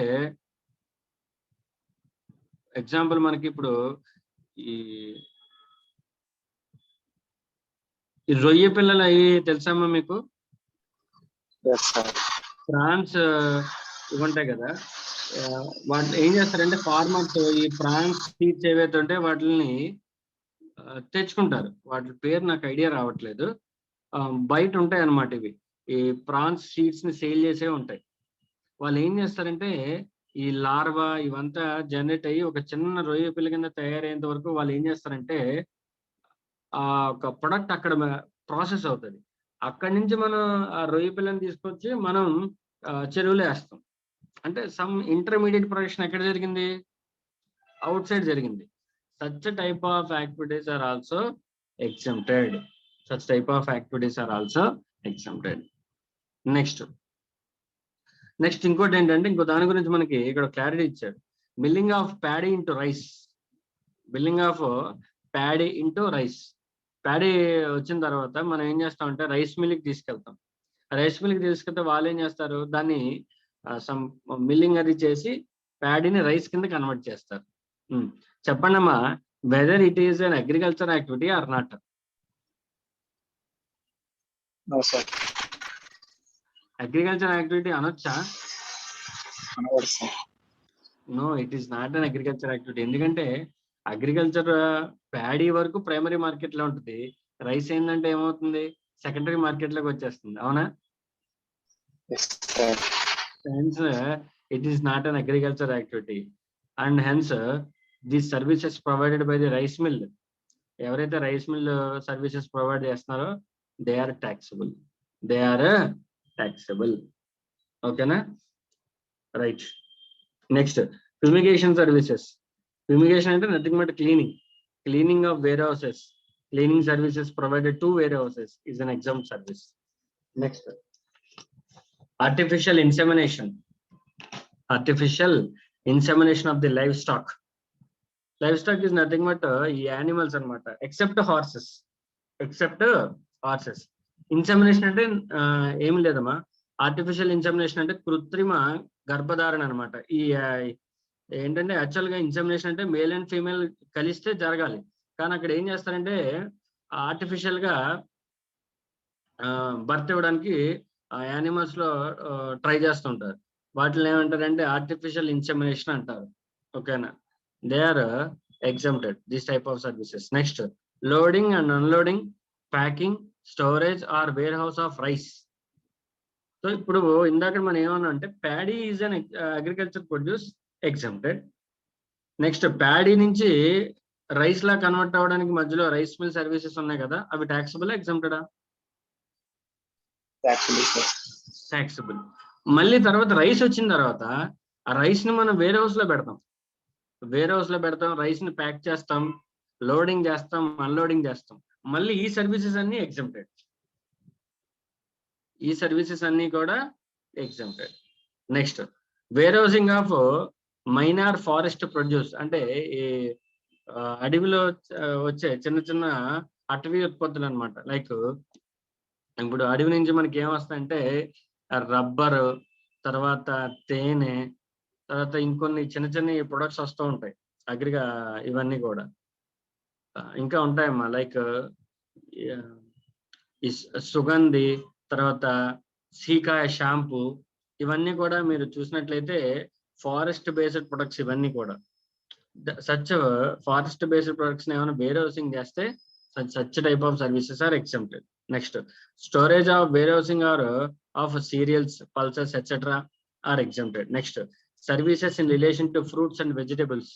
ఎగ్జాంపుల్ మనకి ఇప్పుడు ఈ రొయ్య పిల్లలు అవి తెలుసమ్మా మీకు? ప్రాన్స్ ఇవి ఉంటాయి కదా, వాటి ఏం చేస్తారంటే ఫార్మర్స్ ఈ ప్రాన్స్ సీడ్స్ ఏవైతే ఉంటే వాటిని తెచ్చుకుంటారు. వాటి పేరు నాకు ఐడియా రావట్లేదు. బయట ఉంటాయి అన్నమాట ఇవి. ఈ ప్రాన్స్ సీడ్స్ ని సేల్ చేసే ఉంటాయి. వాళ్ళు ఏం చేస్తారంటే ఈ లార్వా ఇవంతా జనరేట్ అయ్యి ఒక చిన్న రొయ్య పిల్ల కింద తయారయ్యేంత వరకు వాళ్ళు ఏం చేస్తారంటే ఆ ఒక ప్రొడక్ట్ అక్కడ ప్రాసెస్ అవుతుంది. అక్కడి నుంచి మనం ఆ రొయ్య పిల్లని తీసుకొచ్చి మనం చెరువులో వేస్తాం. అంటే సమ్ ఇంటర్మీడియట్ ప్రొడక్షన్ ఎక్కడ జరిగింది? అవుట్ సైడ్ జరిగింది. Such type of activities are also exempted. Such type of activities are also exempted. Next ఇంకోటి ఏంటంటే, ఇంకో దాని గురించి మనకి ఇక్కడ క్లారిటీ ఇచ్చాడు. Milling of paddy into rice. Billing of paddy into rice. Paddy వచ్చిన తర్వాత మనం ఏం చేస్తామంటే రైస్ మిల్కి తీసుకెళ్తాం. రైస్ మిల్కి తీసుకెళ్తే వాళ్ళు ఏం చేస్తారు, దాన్ని సమ్ మిల్లింగ్ అది చేసి ప్యాడీని రైస్ కింద కన్వర్ట్ చేస్తారు. చెప్పండి అమ్మా, whether it is an agriculture activity or not? Agriculture activity అనొచ్చా? No, it is not an agriculture activity. ఎందుకంటే అగ్రికల్చర్ ప్యాడీ వరకు ప్రైమరీ మార్కెట్ లో ఉంటుంది. రైస్ ఏంటంటే ఏమవుతుంది, సెకండరీ మార్కెట్ లోకి వచ్చేస్తుంది. అవునా? Hence it is not an agriculture activity and hence these services provided by the rice mill, ఎవరైతే రైస్ మిల్ సర్వీసెస్ ప్రొవైడ్ చేస్తున్నారో దే ఆర్ ట్యాక్సబుల్. ఓకేనా? Right. Next, fumigation services. Fumigation అంటే nothing but cleaning of warehouses. Cleaning services provided to warehouses is an example service. Next, artificial insemination of the livestock. Livestock is nothing but ఈ animals అన్నమాట, except horses. ఇన్సెమినేషన్ అంటే ఏమి లేదమ్మా, ఆర్టిఫిషియల్ ఇన్సెమినేషన్ అంటే కృత్రిమ గర్భధారణ అనమాట. ఈ ఏంటంటే యాక్చువల్ గా ఇన్సెమినేషన్ అంటే మేల్ అండ్ ఫీమేల్ కలిస్తే జరగాలి, కానీ అక్కడ ఏం చేస్తారంటే ఆర్టిఫిషియల్ గా బర్త్ ఇవ్వడానికి యానిమల్స్ లో ట్రై చేస్తుంటారు. వాటిని ఏమంటారంటే ఆర్టిఫిషియల్ ఇన్సెమినేషన్ అంటారు. ఓకేనా? They are exempted this type of services. Next, loading and unloading, packing, storage or warehouse of rice. So ఇప్పుడు ఇందాక మనం ఏమన్నా అంటే paddy is an agriculture produce, exempted. Next, paddy నుంచి రైస్ లా కన్వర్ట్ అవ్వడానికి మధ్యలో రైస్ మిల్ సర్వీసెస్ ఉన్నాయి కదా, అవి ట్యాక్సబుల్, ఎగ్జామ్టెడా? ట్యాక్సబుల్. మళ్ళీ తర్వాత రైస్ వచ్చిన తర్వాత ఆ రైస్ ని మనం వేర్ హౌస్ లో పెడతాం. రైస్ ని ప్యాక్ చేస్తాం, లోడింగ్ చేస్తాం, అన్లోడింగ్ చేస్తాం. మళ్ళీ ఈ సర్వీసెస్ అన్ని ఎగ్జామ్టెడ్. కూడా exempted. Next, warehousing of minor forest produce అంటే ఈ అడవిలో వచ్చే చిన్న చిన్న అటవీ ఉత్పత్తులు అనమాట. లైక్ ఇప్పుడు అడవి నుంచి మనకి ఏమొస్తాయంటే రబ్బరు, తర్వాత తేనె, తర్వాత ఇంకొన్ని చిన్న చిన్న ప్రొడక్ట్స్ వస్తూ ఉంటాయి ఇవన్నీ కూడా ఇంకా ఉంటాయమ్మా. లైక్ ఈ సుగంధి, తర్వాత సీకాయ షాంపూ, ఇవన్నీ కూడా మీరు చూసినట్లయితే ఫారెస్ట్ బేస్డ్ ప్రొడక్ట్స్ ఇవన్నీ కూడా. సచ్ ఫారెస్ట్ బేస్డ్ ప్రొడక్ట్స్ ఏమైనా వేర్ హౌసింగ్ చేస్తే such type of services are exempted. Next, storage of warehousing or of cereals, pulses, etc. are exempted. Next, services in relation to fruits and vegetables.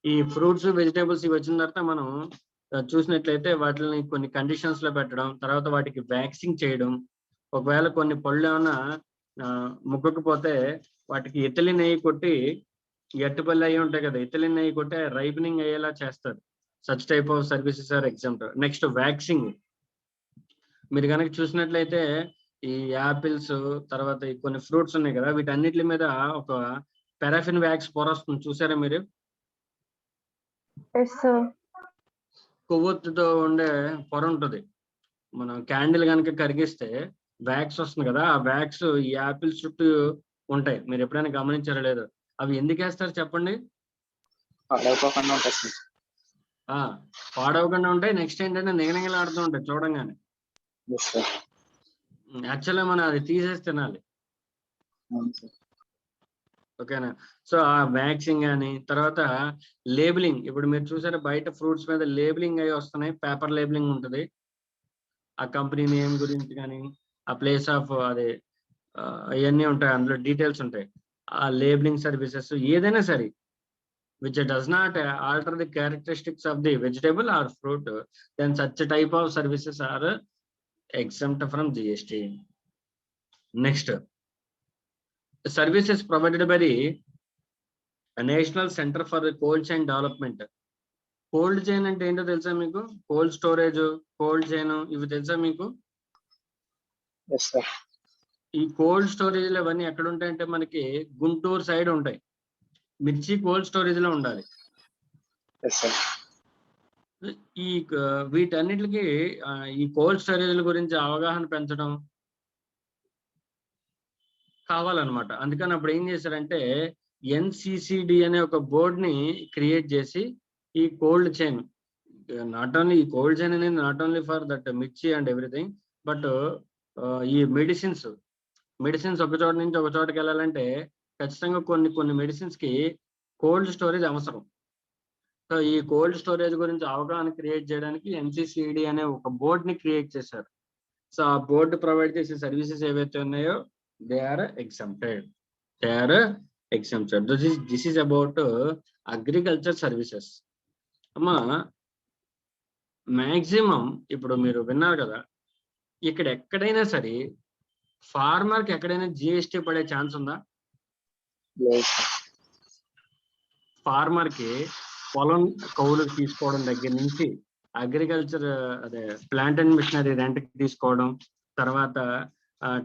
ఈ ఫ్రూట్స్ వెజిటేబుల్స్ ఇవి వచ్చిన తర్వాత మనం చూసినట్లయితే వాటిని కొన్ని కండిషన్స్ లో పెట్టడం, తర్వాత వాటికి వ్యాక్సింగ్ చేయడం, ఒకవేళ కొన్ని పళ్ళు ఏమైనా ముగ్గకపోతే వాటికి ఇథిలిన్ నెయ్యి కొట్టి, ఎట్టుపల్లి అయ్యి ఉంటాయి కదా, ఇథిలిన్ నెయ్యి కొట్టి రైపనింగ్ అయ్యేలా చేస్తారు. Such type of services are example. Next, waxing. మీరు కనుక చూసినట్లయితే ఈ యాపిల్స్, తర్వాత ఈ కొన్ని ఫ్రూట్స్ ఉన్నాయి కదా, వీటన్నిటి మీద ఒక పారాఫిన్ వ్యాక్స్ పొర వస్తుంది, చూసారా మీరు? కొవ్వొత్తుతో ఉండే పొర ఉంటుంది. మనం క్యాండిల్ కనుక కరిగిస్తే వ్యాక్స్ వస్తుంది కదా, ఆ వ్యాక్స్ ఈ యాపిల్స్ చుట్టూ ఉంటాయి. మీరు ఎప్పుడైనా గమనించారో లేదో? అవి ఎందుకు వేస్తారు చెప్పండి? పాడవకుండా ఉంటాయి. నెక్స్ట్ ఏంటంటే నిగనిగలాడుతూ ఉంటాయి చూడంగానే. యాక్చువల్గా మనం అది తీసేసి తినాలి. ఓకేనా? సో ఆ వ్యాక్సింగ్ అని, తర్వాత లేబులింగ్. ఇప్పుడు మీరు చూసారా బయట ఫ్రూట్స్ మీద లేబులింగ్ అవి వస్తున్నాయి, పేపర్ లేబులింగ్ ఉంటుంది. ఆ కంపెనీ నేమ్ గురించి కానీ, ఆ ప్లేస్ ఆఫ్ అదే అవన్నీ ఉంటాయి, అందులో డీటెయిల్స్ ఉంటాయి. ఆ లేబులింగ్ సర్వీసెస్ ఏదైనా సరే which does not alter the characteristics of the vegetable or fruit, then such type of services are exempt from GST. Next, services provided by the National Center for the Cold Chain Development. Cold chain అంటే ఏంటో తెలుసా మీకు? కోల్డ్ స్టోరేజ్, కోల్డ్ చైన్, ఇవి తెలుసా మీకు? ఈ కోల్డ్ స్టోరేజ్లు అవన్నీ ఎక్కడ ఉంటాయంటే మనకి గుంటూరు సైడ్ ఉంటాయి. మిర్చి కోల్డ్ స్టోరేజ్ లో ఉండాలి. ఈ వీటన్నిటికి ఈ కోల్డ్ స్టోరేజ్ల గురించి అవగాహన పెంచడం కావాలన్నమాట. అందుకని అప్పుడు ఏం చేశారంటే NCCD అనే ఒక బోర్డ్ ని క్రియేట్ చేసి ఈ కోల్డ్ చైన్, నాట్ ఓన్లీ ఈ కోల్డ్ చైన్ అనేది నాట్ ఓన్లీ ఫర్ దట్ మిర్చి అండ్ ఎవ్రీథింగ్, బట్ ఈ మెడిసిన్స్ ఒక చోట నుంచి ఒక చోటకి వెళ్ళాలంటే ఖచ్చితంగా కొన్ని మెడిసిన్స్ కి కోల్డ్ స్టోరేజ్ అవసరం. సో ఈ కోల్డ్ స్టోరేజ్ గురించి అవగాహన క్రియేట్ చేయడానికి NCCD అనే ఒక బోర్డ్ ని క్రియేట్ చేశారు. సో ఆ బోర్డు ప్రొవైడ్ చేసే సర్వీసెస్ ఏవైతే ఉన్నాయో they are exempted. This is about agriculture services. అమ్మా మ్యాక్సిమం ఇప్పుడు మీరు విన్నారు కదా, ఇక్కడ ఎక్కడైనా సరే ఫార్మర్ కి ఎక్కడైనా GST పడే ఛాన్స్ ఉందా? ఫార్మర్ కి పొలం కౌలు తీసుకోవడం దగ్గర నుంచి అగ్రికల్చర్ అదే ప్లాంట్ అండ్ మిషనరీ రెంట్ కి తీసుకోవడం, తర్వాత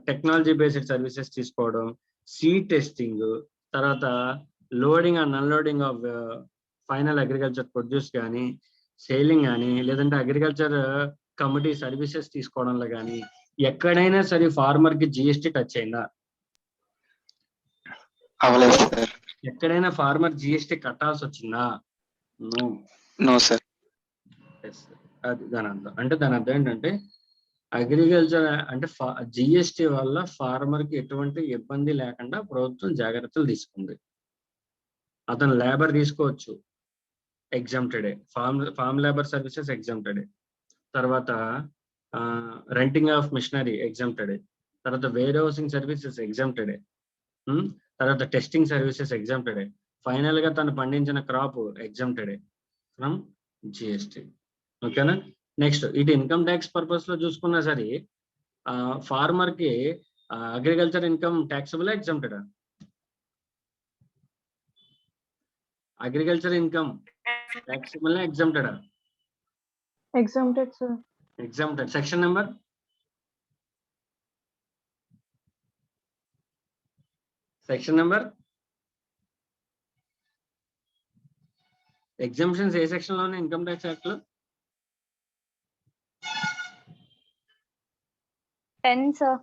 టెక్నాలజీ బేస్డ్ సర్వీసెస్ తీసుకోవడం, సీడ్ టెస్టింగ్, తర్వాత loading and unloading of final agriculture produce కానీ, సేలింగ్ కానీ, లేదంటే అగ్రికల్చర్ కమిటీ సర్వీసెస్ తీసుకోవడంలో కానీ ఎక్కడైనా సరే ఫార్మర్ కి GST టచ్ అయిందా? ఎక్కడైనా ఫార్మర్ GST కట్టాల్సి వచ్చిందా? No sir. అది దాని అర్థం. అంటే దాని అర్థం ఏంటంటే అగ్రికల్చర్ అంటే GST వల్ల ఫార్మర్ కి ఎటువంటి ఇబ్బంది లేకుండా ప్రభుత్వం జాగ్రత్తలు తీసుకుంది. అతను లేబర్ తీసుకోవచ్చు, exempted. Farm labour services exempted. తర్వాత రెంటింగ్ ఆఫ్ మిషనరీ ఎగ్జామ్టెడ్. తర్వాత వేర్ హౌసింగ్ సర్వీసెస్ ఎగ్జామ్టెడ్. తర్వాత టెస్టింగ్ సర్వీసెస్ ఎగ్జామ్టెడ్. ఫైనల్ గా తను పండించిన క్రాప్ ఎగ్జామ్టెడ్ ఫ్రమ్ GST. ఓకేనా? నెక్స్ట్, ఇటు ఇన్కమ్ ట్యాక్స్ పర్పస్ లో చూసుకున్నా సరే ఫార్మర్ కి agriculture income taxable exempted? Agriculture income taxable exempted? Exempted sir. Exempted. Section number exemptions ఏ సెక్షన్ లోనే ఇన్కమ్ ట్యాక్స్ యాక్ట్ లో? 10 sir.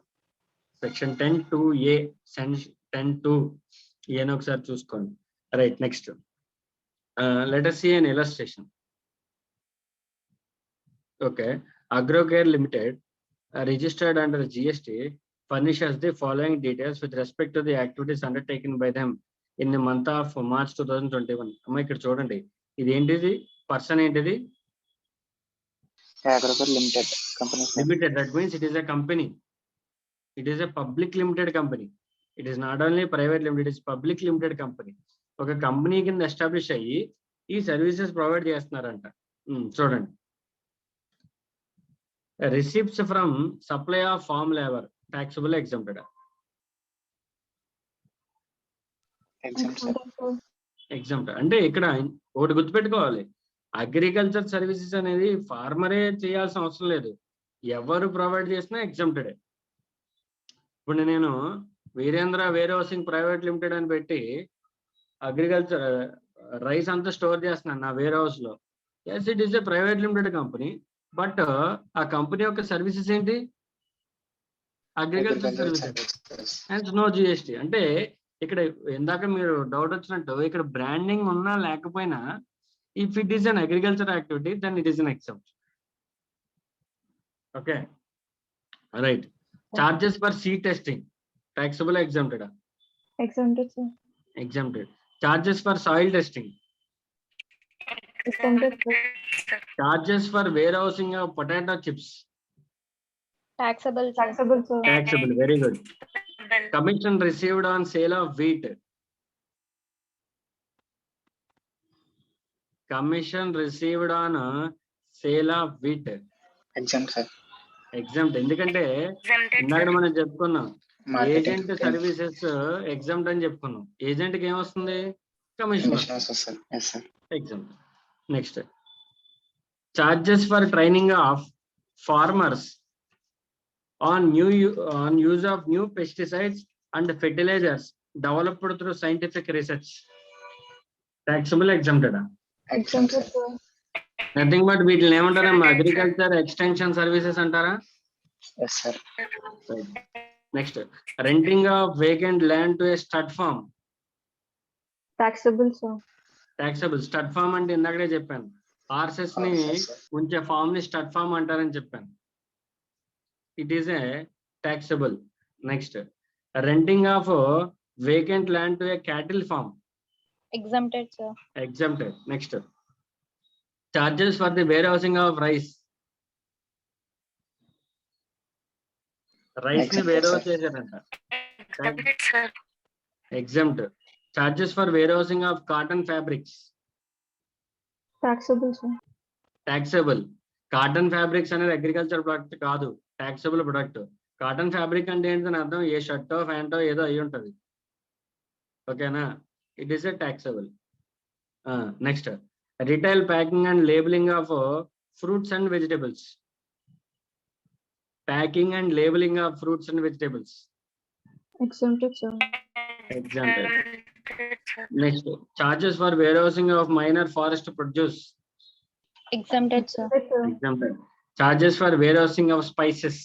సెక్షన్ 10(2)(a), 10(2) ఏని ఒకసారి చూసుకోండి. Right, next let us see an illustration. Okay, Agrocare Limited, registered under GST, furnishes the following details with respect to the activities undertaken by them in the month of March 2021. అమ్మ ఇక్కడ చూడండి, ఇది ఏంటిది? పర్సన్ ఏంటిది? Agrocare Limited company. Limited, that means it is a company. It is a public limited company. It is not only private limited, it is public limited company. ఒక కంపెనీ కింద ఎస్టాబ్లిష్ అయ్యి ఈ సర్వీసెస్ ప్రొవైడ్ చేస్తున్నారంట. చూడండి, receipts from supply of farm labour taxable exempted. Example అంటే ఇక్కడ ఒకటి గుర్తుపెట్టుకోవాలి, అగ్రికల్చర్ సర్వీసెస్ అనేది ఫార్మరే చేయాల్సిన అవసరం లేదు, ఎవరు ప్రొవైడ్ చేసినా ఎగ్జాంప్టెడే. ఇప్పుడు నేను Veerendra warehousing private limited అని పెట్టి అగ్రికల్చర్ రైస్ అంతా స్టోర్ చేస్తున్నాను నా వేర్ హౌస్ లో. Yes, it is a private limited company, but ఆ కంపెనీ యొక్క సర్వీసెస్ ఏంటి? Agriculture services and no GST. అంటే ఇక్కడ ఇందాక మీరు డౌట్ వచ్చినట్టు, ఇక్కడ బ్రాండింగ్ ఉన్నా లేకపోయినా, if it is an agriculture activity then it is an exempt. Okay, right. Charges for seed testing taxable exempted. Exempted, sir. Exempted. Charges for soil testing. Exempted, sir. Charges for warehousing of potato chips. Taxable, sir. Taxable, sir. Taxable, very good. Commission received on sale of wheat. Commission received on sale of wheat. Exempt, sir. Exempt. ఎందుకంటే ఇందాక మనం చెప్పుకున్నాం, ఏజెంట్ సర్వీసెస్ ఎగ్జామ్ట్ అని చెప్పుకున్నాం. ఏజెంట్ కి ఏమొస్తుంది? Commission. Exempt. Next, charges for training of farmers on use of new pesticides and fertilisers developed through scientific research. taxable exempted. Exempted, sir. Nothing but వీటిని ఏమంటారా? అగ్రికల్చర్ ఎక్స్టెన్షన్ సర్వీసెస్ అంటారా? Yes, sir. Next, renting of vacant land to a stud farm. Taxable, sir. Taxable. Stud farm అంటే ఇందాకనే చెప్పాను, హార్సెస్ ని ఉంచే ఫార్మ్ ని స్టడ్ ఫార్మ్ అంటారని చెప్పాను. It is a taxable. Next, renting of vacant land to a cattle farm. Exempted, sir. Exempted. Next, charges for the warehousing of rice. Rice ని వేర్ హౌస్ చేశారంట. Exempt. Charges for warehousing of cotton fabrics. Taxable, sir. Taxable. Cotton fabrics అనేది అగ్రికల్చర్ ప్రొడక్ట్ కాదు, టాక్సబుల్ ప్రొడక్ట్. కాటన్ ఫ్యాబ్రిక్ అంటే ఏంటని అర్థం, ఏ షర్టో ప్యాంటో ఏదో అయి ఉంటది. ఓకేనా? It is a taxable. Next, retail packing and labelling of fruits and vegetables. Packing and labeling of fruits and vegetables. Exempted, sir. Exempted. Next, charges for warehousing of minor forest produce. Exempted, sir. Exempted. Charges for warehousing of spices.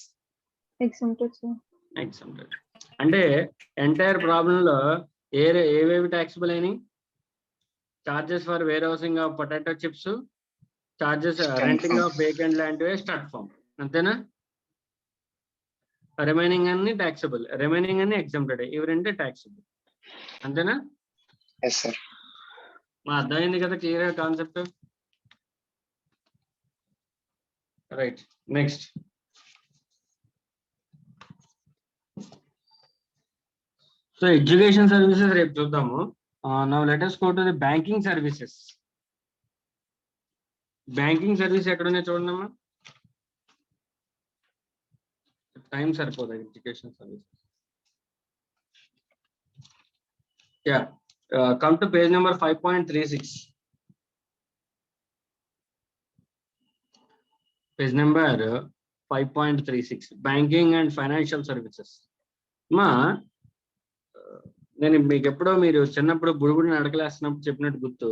Exempted, sir. Exempted. అంటే ఎంటైర్ ప్రాబ్లం లో ఏవేవి టాక్సిబుల్ అయినాయి? Charges for warehousing of potato chips, charges renting of vacant land to a stud farm. అంతేనా? రిమైనింగ్ అన్ని టాక్సబుల్, రిమైనింగ్ అన్ని ఎగ్జాంప్టెడ్. ఇవి రెండే టాక్సబుల్. అంతేనా? Yes, sir. అర్థమైంది కదా clear concept? Right. Next, so education services రేపు చూద్దాము. Now let us go to the banking services. Banking service ఎక్కడున్నాయి చూడండమ్మా. టైం సరిపోదు education services. Yeah, come to page number 5.36. Page number 5.36, banking and financial services. మా నేను మీకు ఎప్పుడో మీరు చిన్నప్పుడు బుడుగుడిని అడకలేస్తున్నప్పుడు చెప్పినట్టు గుర్తు,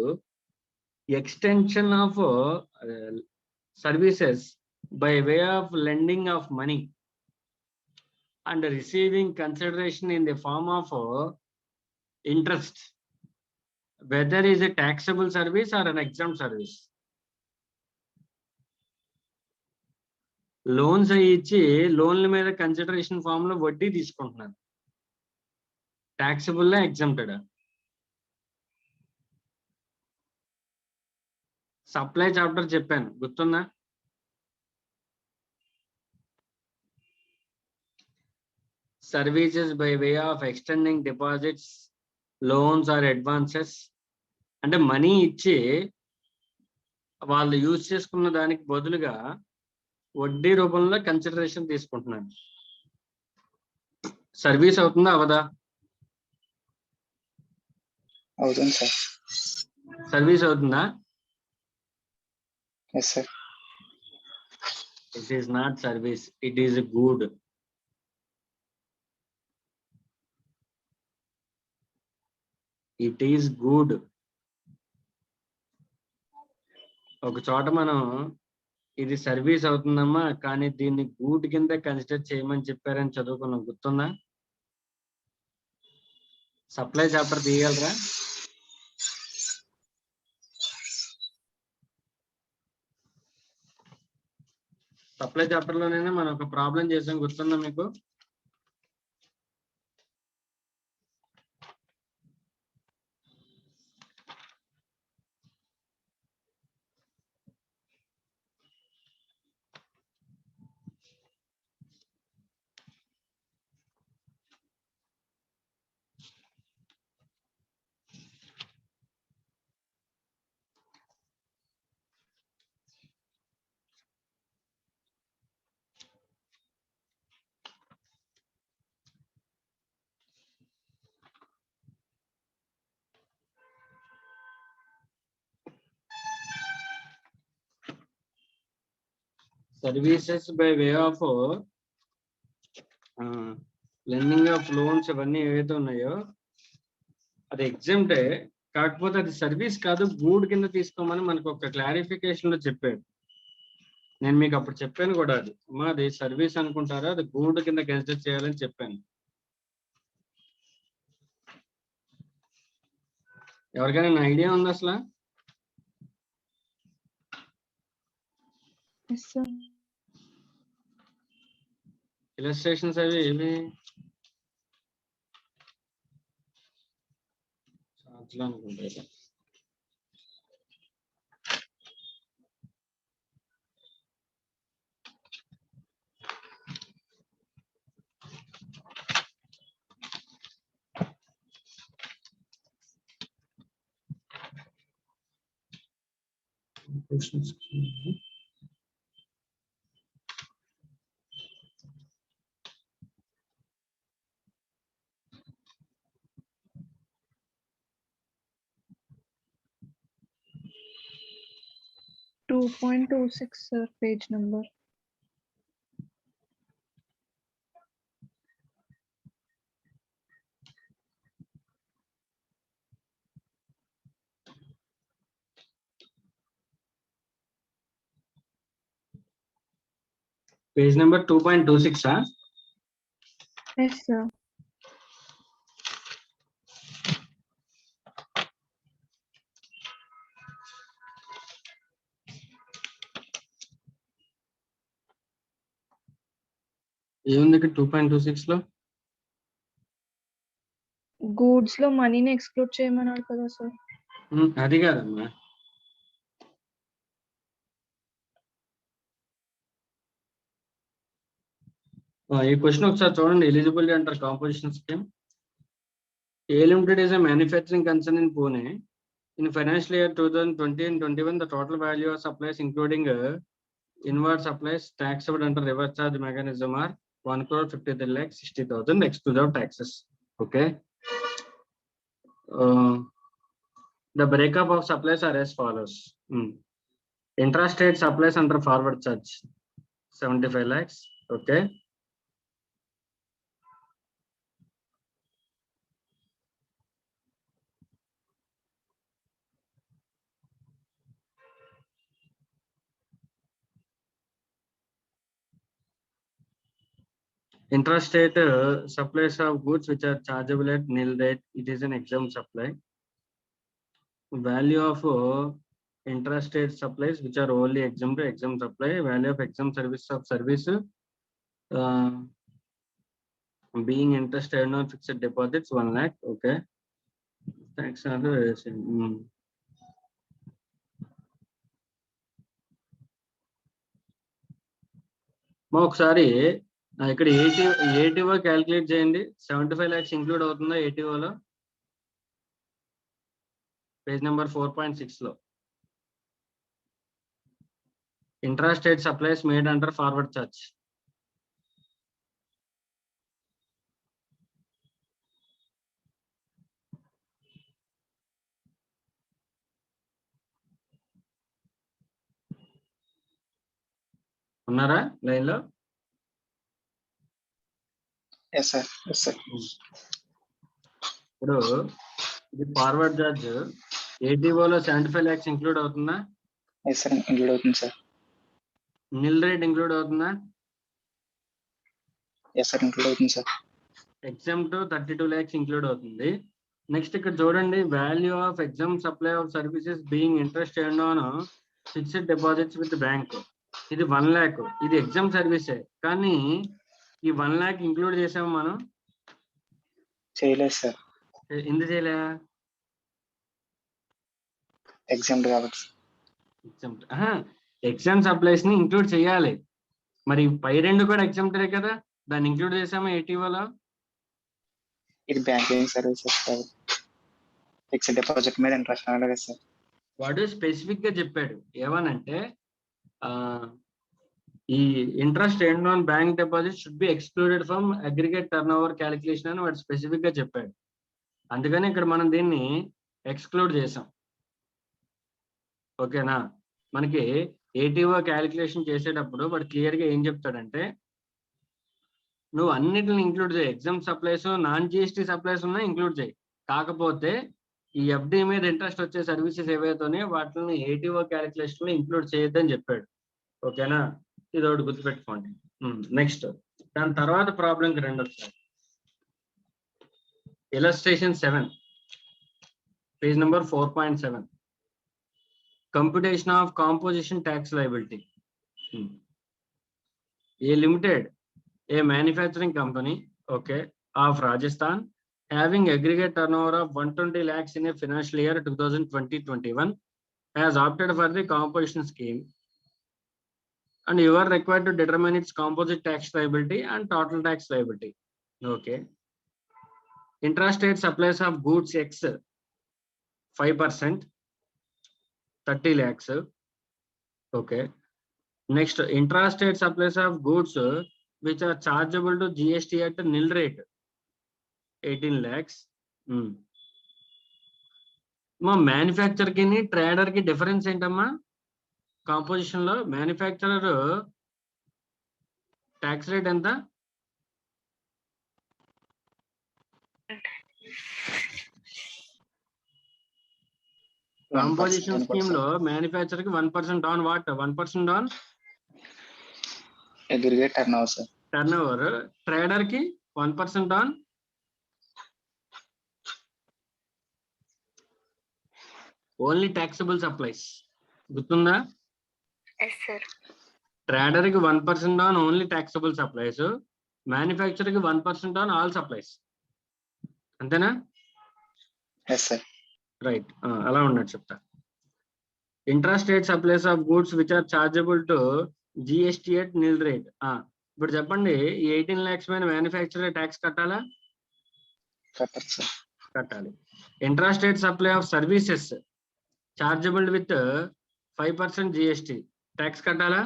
extension of services by way of lending of money and receiving consideration in the form of interest, whether is a taxable service or an exempt service. Loans ఇచ్చి లోన్ల మీద కన్సిడరేషన్ ఫామ్ లో వడ్డీ తీసుకుంటున్నారు. Taxable exempted. సప్లై చాప్టర్ చెప్పాను, గుర్తుందా? Services by way of extending deposits, loans or advances, అంటే మనీ ఇచ్చి వాళ్ళు యూజ్ చేసుకున్న దానికి బదులుగా వడ్డీ రూపంలో కన్సిడరేషన్ తీసుకుంటున్నాను. సర్వీస్ అవుతుందా అవదా? అవుతుంది సార్. సర్వీస్ అవుతుందా? Yes sir. It is not service, it is a good. It is good. ఒక చోట మనం ఇది సర్వీస్ అవుతుందమ్మా కానీ దీన్ని గూడ్ కింద కన్సిడర్ చేయమని చెప్పారని చదువుకున్నాం, గుర్తుందా? సప్లై చాప్టర్ తీయగలరా? సప్లై చాప్టర్ లోనే మనం ఒక ప్రాబ్లం చేసాం, గుర్తుందా మీకు? Services by way of lending of loans ఇవన్నీ ఏవైతే ఉన్నాయో అది ఎగ్జామ్టే, కాకపోతే అది సర్వీస్ కాదు, గూడ్ కింద తీసుకోమని మనకు ఒక క్లారిఫికేషన్ లో చెప్పాడు. నేను మీకు అప్పుడు చెప్పాను కూడా, అది అమ్మా అది సర్వీస్ అనుకుంటారా, అది గూడ్ కింద కన్సిడర్ చేయాలని చెప్పాను. ఎవరికైనా ఐడియా ఉందా అసలు? ఇలస్ట్రేషన్స్ అవి ఏమి అనుకుంటా. .26 sir, page number. Page number 2.26. Yes sir. ఏముంది ఇక్కడ 2.26 లో? గూడ్స్ లో మనీని ఎక్స్క్లూడ్ చేయమన్నాడు కదా సార్. అది కాదమ్మా, ఈ క్వశ్చన్ ఒకసారి చూడండి. ఎలిజిబిలిటీ అంటారు composition scheme. A Limited is a manufacturing concern in Pune. In financial year 2020 and 21, the total value of supplies, including inward supplies, taxable under reverse charge mechanism, are 1,53,60,000 exclusive taxes. Okay. The breakup of supplies are as follows. Intrastate supplies under forward charge 75 lakhs. Okay. Intrastate supplies of goods which are chargeable at nil rate, it is an exempt supply. Value of intrastate supplies which are only exempt to exempt supply. Value of exempt service of service being interest earned on fixed deposits 1 lakh. Okay, thanks. ఒకసారి ఇక్కడ ఏటీఓ క్యాలిక్యులేట్ చేయండి. 75 lakhs ఇంక్లూడ్ అవుతుందా ఏటీఓలో? పేజ్ నెంబర్ 4.6 లో intrastate supplies made under forward charge. ఉన్నారా లైన్ లో? Yes sir, yes sir. ఇప్పుడు ఇది ఫార్వర్డ్ చార్జ్ ఏటీఓలో 75 lakhs ఇంక్లూడ్ అవుతుందా? ఎస్ సార్, ఇంక్లూడ్ అవుతుంది సార్. నిల్ రేట్ ఇంక్లూడ్ అవుతుందా? ఎస్ సార్, ఇంక్లూడ్ అవుతుంది సార్. ఎగ్జామ్ట్ 32 lakhs ఇంక్లూడ్ అవుతుంది. నెక్స్ట్ ఇక్కడ చూడండి, value of exempt supply of services being interest earned on fixed deposits with bank, ఇది 1 lakh. ఇది ఎగ్జామ్ సర్వీసే, కానీ ఈ 1 lakh ఇంక్లూడ్ చేసాము మనం. చేయలేదు సార్. ఎందుకు చేయలే? ఎగ్జామ్ట్ కాబట్టి. ఎగ్జామ్ సప్లైస్ ని ఇంక్లూడ్ చేయాలి. మరి పై రెండు కూడా ఎగ్జామ్టరే కదా, దాన్ని ఇంక్లూడ్ చేసామా ఏటీఓలో? ఇది banking services sir, fixed deposit మీద ఇంట్రెస్ట్ అనలేదు సార్. వాడు స్పెసిఫిక్ గా చెప్పాడు ఏమనంటే, ఈ interest earned on bank deposit should be excluded from aggregate turn over calculation అని వాడు స్పెసిఫిక్ గా చెప్పాడు. అందుకని ఇక్కడ మనం దీన్ని ఎక్స్క్లూడ్ చేసాం. ఓకేనా? మనకి ఏటీఓ క్యాలిక్యులేషన్ చేసేటప్పుడు వాడు క్లియర్ గా ఏం చెప్తాడంటే, నువ్వు అన్నిటిని ఇంక్లూడ్ చేయి, exam supplies non GST supplies ఉన్నా ఇంక్లూడ్ చేయి, కాకపోతే ఈ ఎఫ్డి మీద ఇంట్రెస్ట్ వచ్చే సర్వీసెస్ ఏవైతే వాటిని ఏటీఓ క్యాలిక్యులేషన్ లో ఇంక్లూడ్ చేయొద్దని చెప్పాడు. ఓకేనా? ఇది ఒకటి గుర్తుపెట్టుకోండి. నెక్స్ట్ దాని తర్వాత ప్రాబ్లంకి రెండు వస్తాయి. Illustration 7, page number 4.7. Computation of composition tax liability. A limited, a manufacturing company, okay, of Rajasthan, having aggregate turnover of 120 lakhs in a financial year 2020-21, has opted for the composition scheme, and you are required to determine its composite tax liability and total tax liability. Okay. Intrastate supplies of goods X 5%, 30 lakhs. Okay. Next, intrastate supplies of goods which are chargeable to GST at nil rate, 18 lakhs. మా మ్యానుఫ్యాక్చర్ కి ట్రేడర్ కి డిఫరెన్స్ ఏంటమ్మా? కాంపోజిషన్ లో మ్యానుఫ్యాక్చరర్ ట్యాక్స్ రేట్ ఎంత? కాంపోజిషన్ స్కీమ్ లో మ్యానుఫ్యాక్చర్ కి 1% on what? 1% on aggregate turnover sir. Turnover. Trader కి 1% ఆన్ ఓన్లీ ట్యాక్సబుల్ సప్లైస్. గుర్తుందా? ట్రేడర్ కి 1% on only taxable supplies, manufacture కి 1% ఆన్ ఆల్ సప్లైస్. అంతేనా? Yes sir. రైట్, అలా ఉన్నట్టు చెప్తా. Intrastate supplies of goods which are chargeable to GST at nil rate. ఇప్పుడు చెప్పండి, ఈ 18 lakhs మీద మ్యానుఫ్యాక్చరర్ ట్యాక్స్ కట్టాలా? కట్టాలి. Intrastate supply of services chargeable with 5% GST, tax కట్టాలా?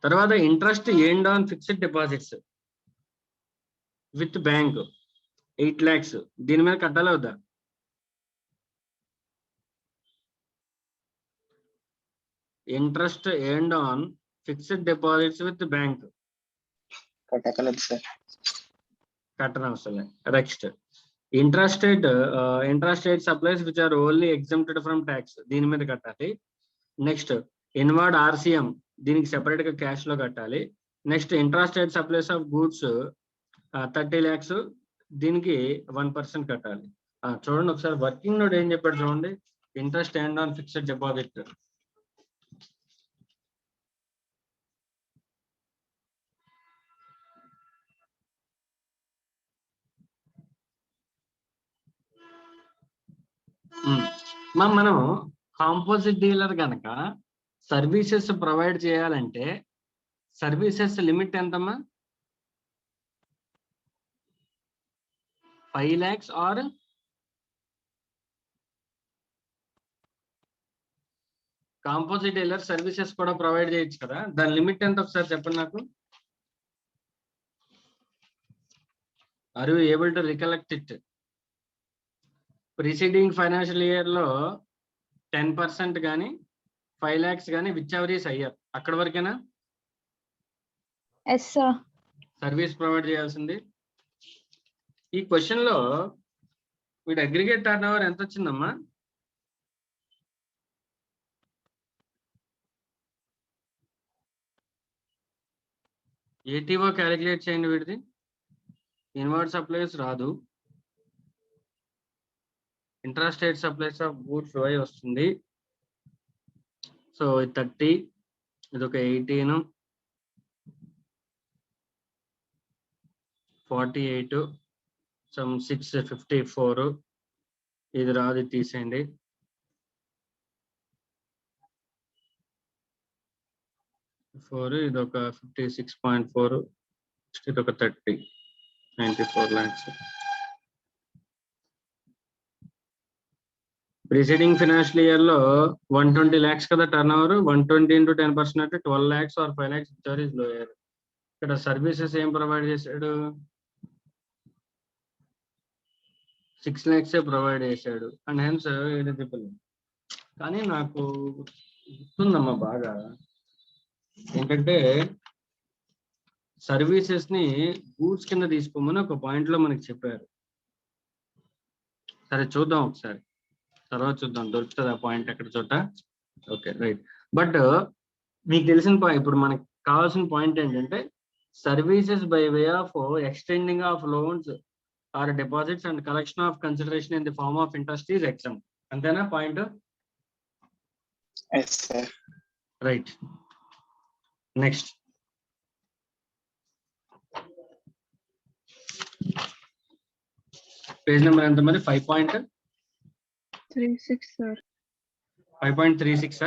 తర్వాత interest earned on fixed deposits with bank 8 lakhs, దీని మీద కట్టాలా వద్దా? Interest earned on fixed deposits with bank కట్టనవసరం. Next, intrastate supplies which are only exempted from tax, దీని మీద కట్టాలి. నెక్స్ట్, ఇన్వార్డ్ ఆర్సిఎం దీనికి సెపరేట్ గా క్యాష్ లో కట్టాలి. Next intrastate supplies of goods 30 lakhs, దీనికి 1% కట్టాలి. చూడండి ఒకసారి వర్కింగ్ నోట్ ఏం చెప్పాడు చూడండి. Interest earned on fixed deposit. మనం కాంపోజిట్ డీలర్ కనుక సర్వీసెస్ ప్రొవైడ్ చేయాలంటే సర్వీసెస్ లిమిట్ ఎంతమ్మా? 5 lakhs or composite dealer services కూడా ప్రొవైడ్ చేయొచ్చు కదా, దాని లిమిట్ ఎంత ఒకసారి చెప్పండి నాకు. Are you able to recollect it? Preceding financial year లో 10% కానీ 5 lakhs కానీ విచ్ ఎవర్ ఈస్ హయ్యర్, అక్కడ వరకేనా ఎస్ సార్. సర్వీస్ ప్రొవైడ్ చేయాల్సింది. ఈ క్వశ్చన్ లో వీడు అగ్రిగేట్ టర్న్ ఓవర్ ఎంత వచ్చిందమ్మా? ఏటీఓ క్యాలిక్యులేట్ చేయండి వీడిది. ఇన్వర్డ్ సప్లైస్ రాదు, intrastate supplies of goods Y వస్తుంది. సో 30, ఇదొక 18, 48, సమ్ 654, ఇది రాదు, తీసేయండి. 4, ఇదొక 56.4, ఇదొక 30, 94 lakhs. ప్రిసీడింగ్ ఫైనాన్షియల్ ఇయర్ లో 120 lakhs కదా టర్న్ ఓవర్. 120 into 10% అంటే 12 lakhs or 5 lakhs is lower. ఇక్కడ సర్వీసెస్ ఏం ప్రొవైడ్ చేశాడు? 6 lakhs ప్రొవైడ్ చేశాడు అండ్ హెన్స్ ఎలిజిబుల్. కానీ నాకు గుర్తుందమ్మా బాగా ఏంటంటే సర్వీసెస్ ని గూడ్స్ కింద తీసుకోమని ఒక పాయింట్ లో మనకి చెప్పారు. సరే చూద్దాం ఒకసారి, తర్వాత చూద్దాం దొరుకుతుంది ఆ పాయింట్ ఎక్కడ చోట. Okay right. బట్ మీకు తెలిసిన పాయింట్, ఇప్పుడు మనకి కావాల్సిన పాయింట్ ఏంటంటే services by way of extending of loans or deposits and collection of consideration in the form of interest is exempt. అంతేనా point? Yes sir. Right. Next page number ఎంత మరి? 5.36 sir. 5.36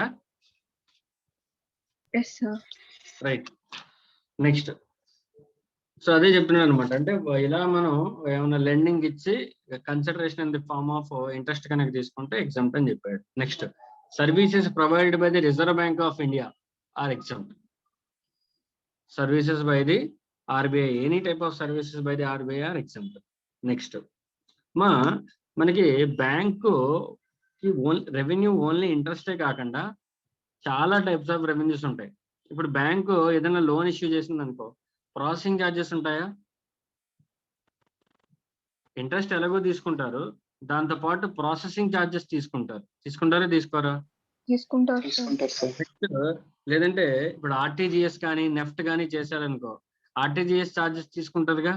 Yes sir. Right. Next so అదే చెప్తున్నాను అనమాట. అంటే ఇలా మనం ఏమైనా లెండింగ్ ఇచ్చి consideration in the form of interest కనుక తీసుకుంటే ఎగ్జామ్ట్ అని చెప్పాడు. Next services provided by the reserve bank of India are exempt. Services by the RBI, any type of services by the RBI are exempt. Next మనకి బ్యాంకు రెవెన్యూ ఓన్లీ ఇంట్రెస్టే కాకుండా చాలా టైప్స్ ఆఫ్ రెవెన్యూస్ ఉంటాయి. ఇప్పుడు బ్యాంకు ఏదైనా లోన్ ఇష్యూ చేసింది అనుకో, ప్రాసెసింగ్ ఛార్జెస్ ఉంటాయా? ఇంట్రెస్ట్ ఎలాగో తీసుకుంటారు, దాంతో పాటు ప్రాసెసింగ్ ఛార్జెస్ తీసుకుంటారా తీసుకోరా? తీసుకుంటారు. లేదంటే ఇప్పుడు ఆర్టీజీఎస్ కానీ నెఫ్ట్ కానీ చేశారనుకో, ఆర్టీజీఎస్ ఛార్జెస్ తీసుకుంటారుగా.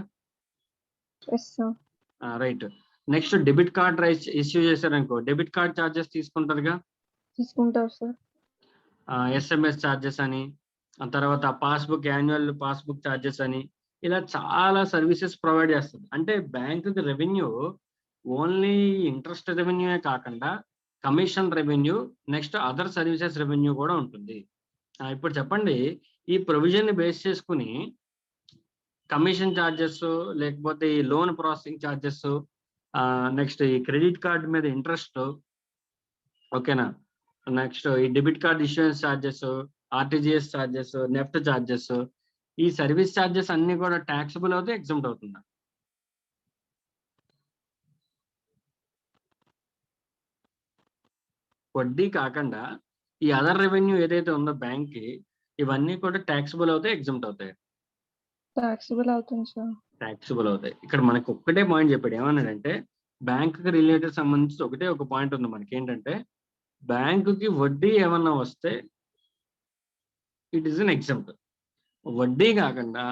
Right. Next debit card issue చేశారనుకో, డెబిట్ కార్డ్ ఛార్జెస్ తీసుకుంటారుగా. తీసుకుంటారు సార్. ఎస్ఎంఎస్ ఛార్జెస్ అని, ఆ తర్వాత పాస్బుక్ యాన్యువల్ పాస్బుక్ ఛార్జెస్ అని, ఇలా చాలా సర్వీసెస్ ప్రొవైడ్ చేస్తుంది. అంటే బ్యాంకుకి రెవెన్యూ ఓన్లీ ఇంట్రెస్ట్ రెవెన్యూ కాకుండా commission revenue, next other services revenue కూడా ఉంటుంది. ఇప్పుడు చెప్పండి, ఈ ప్రొవిజన్ ని బేస్ చేసుకుని కమిషన్ ఛార్జెస్, లేకపోతే ఈ లోన్ ప్రాసెసింగ్ ఛార్జెస్, నెక్స్ట్ ఈ క్రెడిట్ కార్డ్ మీద ఇంట్రెస్ట్, ఓకేనా, నెక్స్ట్ ఈ debit card issuance charges, RTGS charges, NEFT charges, ఈ సర్వీస్ ఛార్జెస్ అన్ని కూడా ట్యాక్సబుల్ అవుతే ఎగ్జామ్ట్ అవుతుందా? వడ్డీ కాకుండా ఈ అదర్ రెవెన్యూ ఏదైతే ఉందో బ్యాంక్ కి, ఇవన్నీ కూడా ట్యాక్సబుల్ అవుతాయి, ఎగ్జామ్ట్ అవుతాయి. ట్యాక్సబుల్ అవుతుంది సార్. ట్యాక్సబుల్ అవుతాయి. ఇక్కడ మనకు ఒక్కటే పాయింట్ చెప్పాడు, ఏమన్నాడంటే బ్యాంక్ కి రిలేటెడ్ సంబంధించి ఒక పాయింట్ ఉంది మనకి, ఏంటంటే బ్యాంకుకి వడ్డీ ఏమన్నా వస్తే ఇట్ ఈస్ అన్ ఎగ్జాంపుల్. వడ్డీ కాకుండా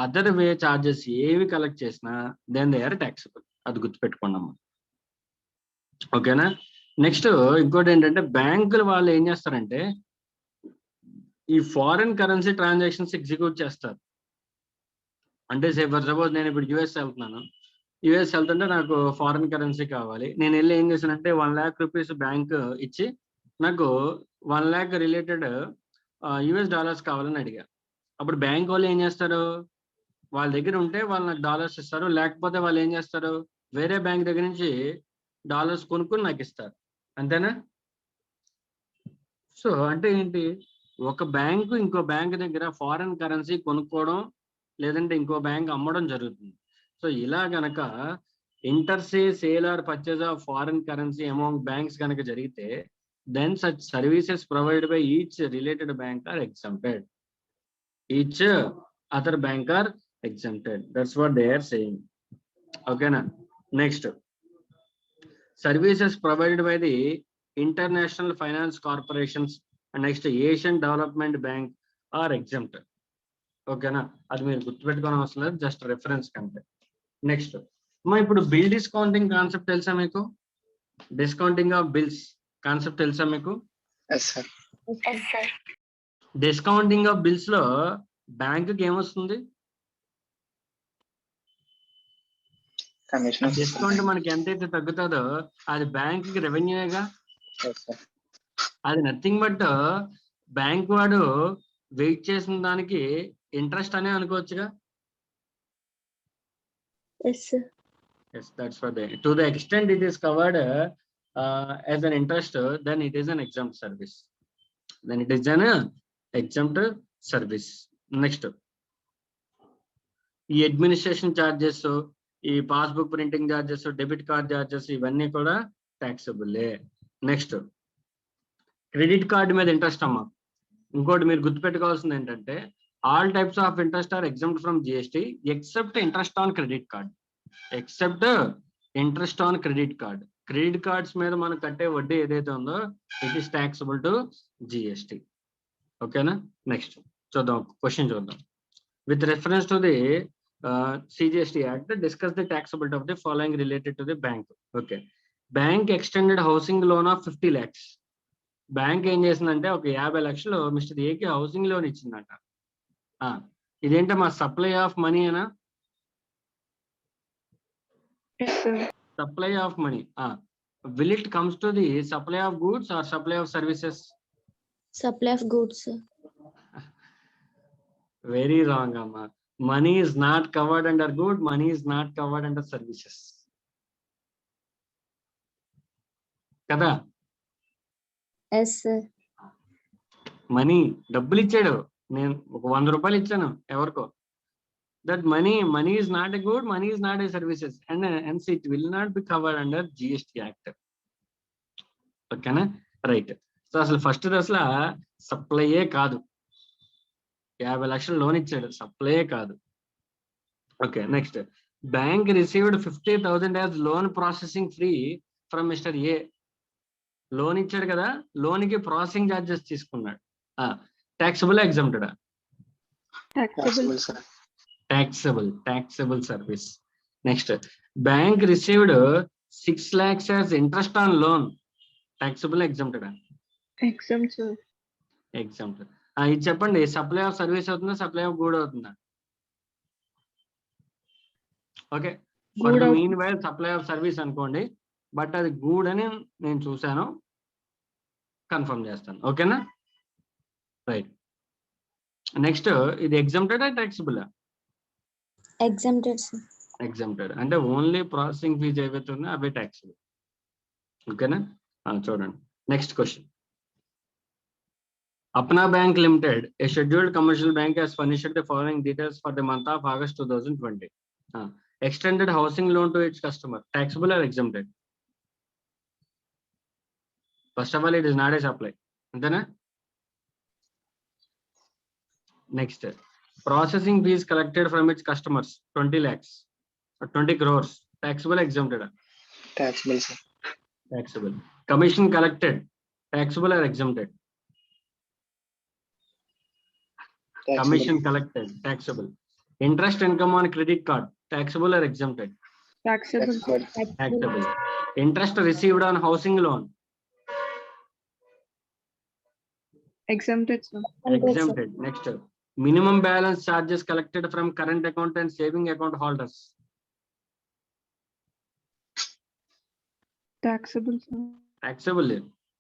అదర్ వే చార్జెస్ ఏవి కలెక్ట్ చేసినా దెన్ దే ఆర్ ట్యాక్సబుల్. అది గుర్తుపెట్టుకోండి అమ్మా. ఓకేనా. నెక్స్ట్ ఇంకోటి ఏంటంటే బ్యాంకులు వాళ్ళు ఏం చేస్తారంటే ఈ ఫారిన్ కరెన్సీ ట్రాన్సాక్షన్స్ ఎగ్జిక్యూట్ చేస్తారు. అంటే ఫర్ సపోజ్ నేను ఇప్పుడు యుఎస్ వెళ్తున్నాను. యుఎస్ వెళ్తుంటే నాకు ఫారిన్ కరెన్సీ కావాలి. నేను వెళ్ళి ఏం చేశానంటే 1 lakh రూపీస్ బ్యాంక్ ఇచ్చి నాకు 1 lakh రిలేటెడ్ యుఎస్ డాలర్స్ కావాలని అడిగా. అప్పుడు బ్యాంక్ వాళ్ళు ఏం చేస్తారు, వాళ్ళ దగ్గర ఉంటే వాళ్ళు నాకు డాలర్స్ ఇస్తారు, లేకపోతే వాళ్ళు ఏం చేస్తారు వేరే బ్యాంక్ దగ్గర నుంచి డాలర్స్ కొనుక్కొని నాకు ఇస్తారు. అంతేనా. సో అంటే ఏంటి, ఒక బ్యాంకు ఇంకో బ్యాంక్ దగ్గర ఫారిన్ కరెన్సీ కొనుక్కోవడం లేదంటే ఇంకో బ్యాంక్ అమ్మడం జరుగుతుంది. సో ఇలా గనక inter se sale or purchase of foreign currency among banks కనుక జరిగితే then such services provided by each related bank are exempted. Each other bank are exempted. That's what they are saying. ఓకేనా. Next services provided by the international finance corporations and next Asian development bank are exempted. ఓకేనా. అది మీరు గుర్తుపెట్టుకోవడం అవసరం లేదు, జస్ట్ రెఫరెన్స్ కంటే. నెక్స్ట్ ఇప్పుడు బిల్ డిస్కౌంటింగ్ కాన్సెప్ట్ తెలుసా మీకు? డిస్కౌంటింగ్ ఆఫ్ బిల్స్ కాన్సెప్ట్ తెలుసా మీకు? డిస్కౌంటింగ్ ఆఫ్ బిల్స్ లో బ్యాంకుకి ఏమొస్తుంది? డిస్కౌంట్ మనకి ఎంతైతే తగ్గుతుందో అది బ్యాంకుకి రెవెన్యూగా. అది నథింగ్ బట్ బ్యాంక్ వాడు వెయిట్ చేసిన దానికి ఇంట్రెస్ట్ అనే అనుకోవచ్చుగా. Yes, that's what they. To the extent it is covered as an interest, then it is an exempt service. Then it is an exempt service. Next, ఈ అడ్మినిస్ట్రేషన్ చార్జెస్, ఈ passbook printing charges, debit card charges ఇవన్నీ కూడా ట్యాక్సబుల్లే. నెక్స్ట్ క్రెడిట్ కార్డు మీద ఇంట్రెస్ట్ అమ్మా. ఇంకోటి మీరు గుర్తుపెట్టుకోవాల్సింది ఏంటంటే all types of interest are exempt from GST except interest on credit card. Except interest on credit card. Credit cards మీద మనం కట్టే వడ్డీ ఏదైతే ఉందో it is taxable to GST. ఓకేనా. నెక్స్ట్ చూద్దాం, క్వశ్చన్ చూద్దాం. With reference to the CGST act discuss the taxability of the following related to the bank. Okay. Bank extended housing loan of 50 lakhs. Bank ఏం చేసిందంటే ఒక 50 లక్షలు మిస్టర్ ఏకి హౌసింగ్ లోన్ ఇచ్చిందంట. ఇదేంటే మా సప్లై ఆఫ్ మనీ అనా? Supply of money. Will it comes to the supply of goods or supply of services? Supply of goods. Very wrong, amma. Money is not covered under good. Money is not covered under services. Kada? Yes, sir. Money డబ్బులు ఇచ్చాడు, నేను ఒక 100 రూపాయలు ఇచ్చాను ఎవరికో. That money is not a good, money is not a services and hence it will not be covered under GST act. ఓకేనా. రైట్. సో అసలు ఫస్ట్ దశలో సప్లైయే కాదు, 50 లక్షలు లోన్ ఇచ్చాడు, సప్లైయే కాదు. Okay. Next bank received 50,000 as loan processing free from mister A. Loan ఇచ్చాడు కదా, లోన్ కి ప్రాసెసింగ్ చార్జెస్ తీసుకున్నాడు. Taxable exempted? Taxable service. Next bank received 6 lakhs as interest on loan. Taxable exempted? Exempted. ఇది చెప్పండి, సప్లై ఆఫ్ సర్వీస్ అవుతుందా, సప్లై ఆఫ్ గూడ్ అవుతుందా? Okay. For the mean while supply of service అనుకోండి, బట్ అది గూడ్ అని నేను చూశాను, కన్ఫర్మ్ చేస్తాను. ఓకేనా. రైట్. నెక్స్ట్ ఇది exempted taxable? Exempted, sir. Exempted అంటే ఓన్లీ ప్రాసెసింగ్ ఫీజ్ ఏవైతే ఉన్నాయో అవే ట్యాక్సబుల్. ఓకేనా. చూడండి next question. Apna Bank Limited, a scheduled commercial bank, has furnished the following details for the month of August 2020. Extended housing loan to its customer. Taxable or exempted? First of all, it is not a supply. Next, processing fees collected from its customers 20 lakhs or 20 crores. Taxable or exempted? Taxable, sir. Taxable. Commission collected. Taxable or exempted? Commission collected, taxable. Interest income on credit card, taxable or exempted? Taxable. Taxable. Interest received on housing loan, Exempted, sir. exempted. Next, minimum balance charges collected from current account and saving account holders, Taxable, sir. taxable.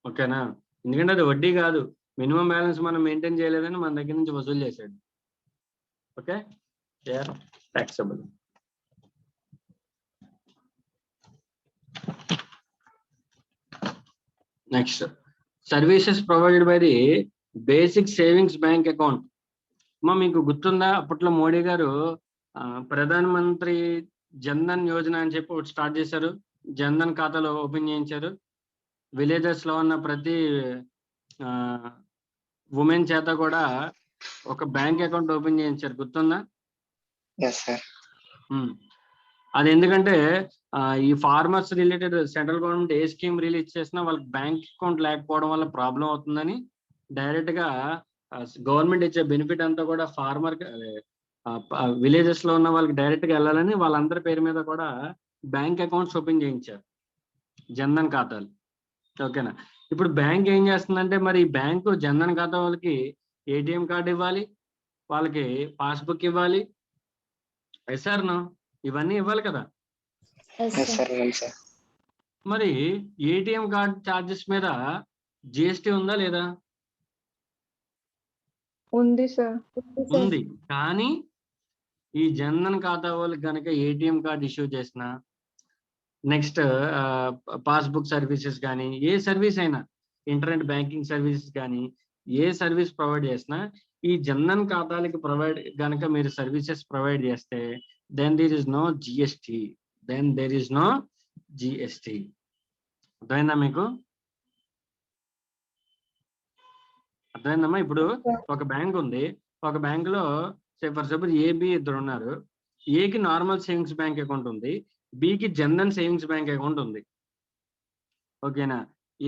ఓకేనా, ఎందుకంటే అది వడ్డీ కాదు, మినిమం బ్యాలెన్స్ మనం మెయింటైన్ చేయలేదని మన దగ్గర నుంచి వసూలు చేశాడు. Okay, taxable. Next, services provided by the basic savings bank account. అమ్మా మీకు గుర్తుందా, అప్పట్లో మోడీ గారు ప్రధాన మంత్రి జన్ధన్ యోజన అని చెప్పి ఒకటి స్టార్ట్ చేశారు. జన్ధన్ ఖాతాలో ఓపెన్ చేయించారు. విలేజెస్ లో ఉన్న ప్రతి ఉమెన్ చేత కూడా ఒక బ్యాంక్ అకౌంట్ ఓపెన్ చేయించారు, గుర్తుందా? Yes, sir. అది ఎందుకంటే ఈ ఫార్మర్స్ రిలేటెడ్ సెంట్రల్ గవర్నమెంట్ ఏ స్కీమ్ రిలీజ్ చేసినా వాళ్ళకి బ్యాంక్ అకౌంట్ లేకపోవడం వల్ల ప్రాబ్లం అవుతుందని డైరెక్ట్ గా గవర్నమెంట్ ఇచ్చే బెనిఫిట్ అంతా కూడా ఫార్మర్ విలేజెస్ లో ఉన్న వాళ్ళకి డైరెక్ట్ గా వెళ్ళాలని వాళ్ళందరి పేరు మీద కూడా బ్యాంక్ అకౌంట్స్ ఓపెన్ చేయించారు, జన్ధన్ ఖాతాలు. ఓకేనా, ఇప్పుడు బ్యాంక్ ఏం చేస్తుందంటే, మరి ఈ బ్యాంకు జన్ధన్ ఖాతా వాళ్ళకి ఏటీఎం కార్డు ఇవ్వాలి, వాళ్ళకి పాస్బుక్ ఇవ్వాలి, ఎస్ఆర్నో ఇవన్నీ ఇవ్వాలి కదా. Yes, sir. Well, sir. మరి ఏటీఎం కార్డ్ ఛార్జెస్ మీద జిఎస్టీ ఉందా లేదా? ఉంది, సార్. ఉంది. కానీ ఈ జన్ధన్ ఖాతా వాళ్ళకి కనుక ఏటీఎం కార్డ్ ఇష్యూ చేసిన, నెక్స్ట్ పాస్బుక్ సర్వీసెస్ కానీ, ఏ సర్వీస్ అయినా, ఇంటర్నెట్ బ్యాంకింగ్ సర్వీసెస్ కానీ, ఏ సర్వీస్ ప్రొవైడ్ చేసినా ఈ జన్ధన్ ఖాతాలకి ప్రొవైడ్ కనుక మీరు సర్వీసెస్ ప్రొవైడ్ చేస్తే then there is no GST, అర్థమైందా మీకు? అర్థమైందమ్మా? ఇప్పుడు ఒక బ్యాంక్ ఉంది, ఒక బ్యాంక్ లో ఫర్ సపోజ్ ఏబి ఇద్దరు ఉన్నారు. ఏకి నార్మల్ సేవింగ్స్ బ్యాంక్ అకౌంట్ ఉంది, బికి జన్ధన్ సేవింగ్స్ బ్యాంక్ అకౌంట్ ఉంది. ఓకేనా,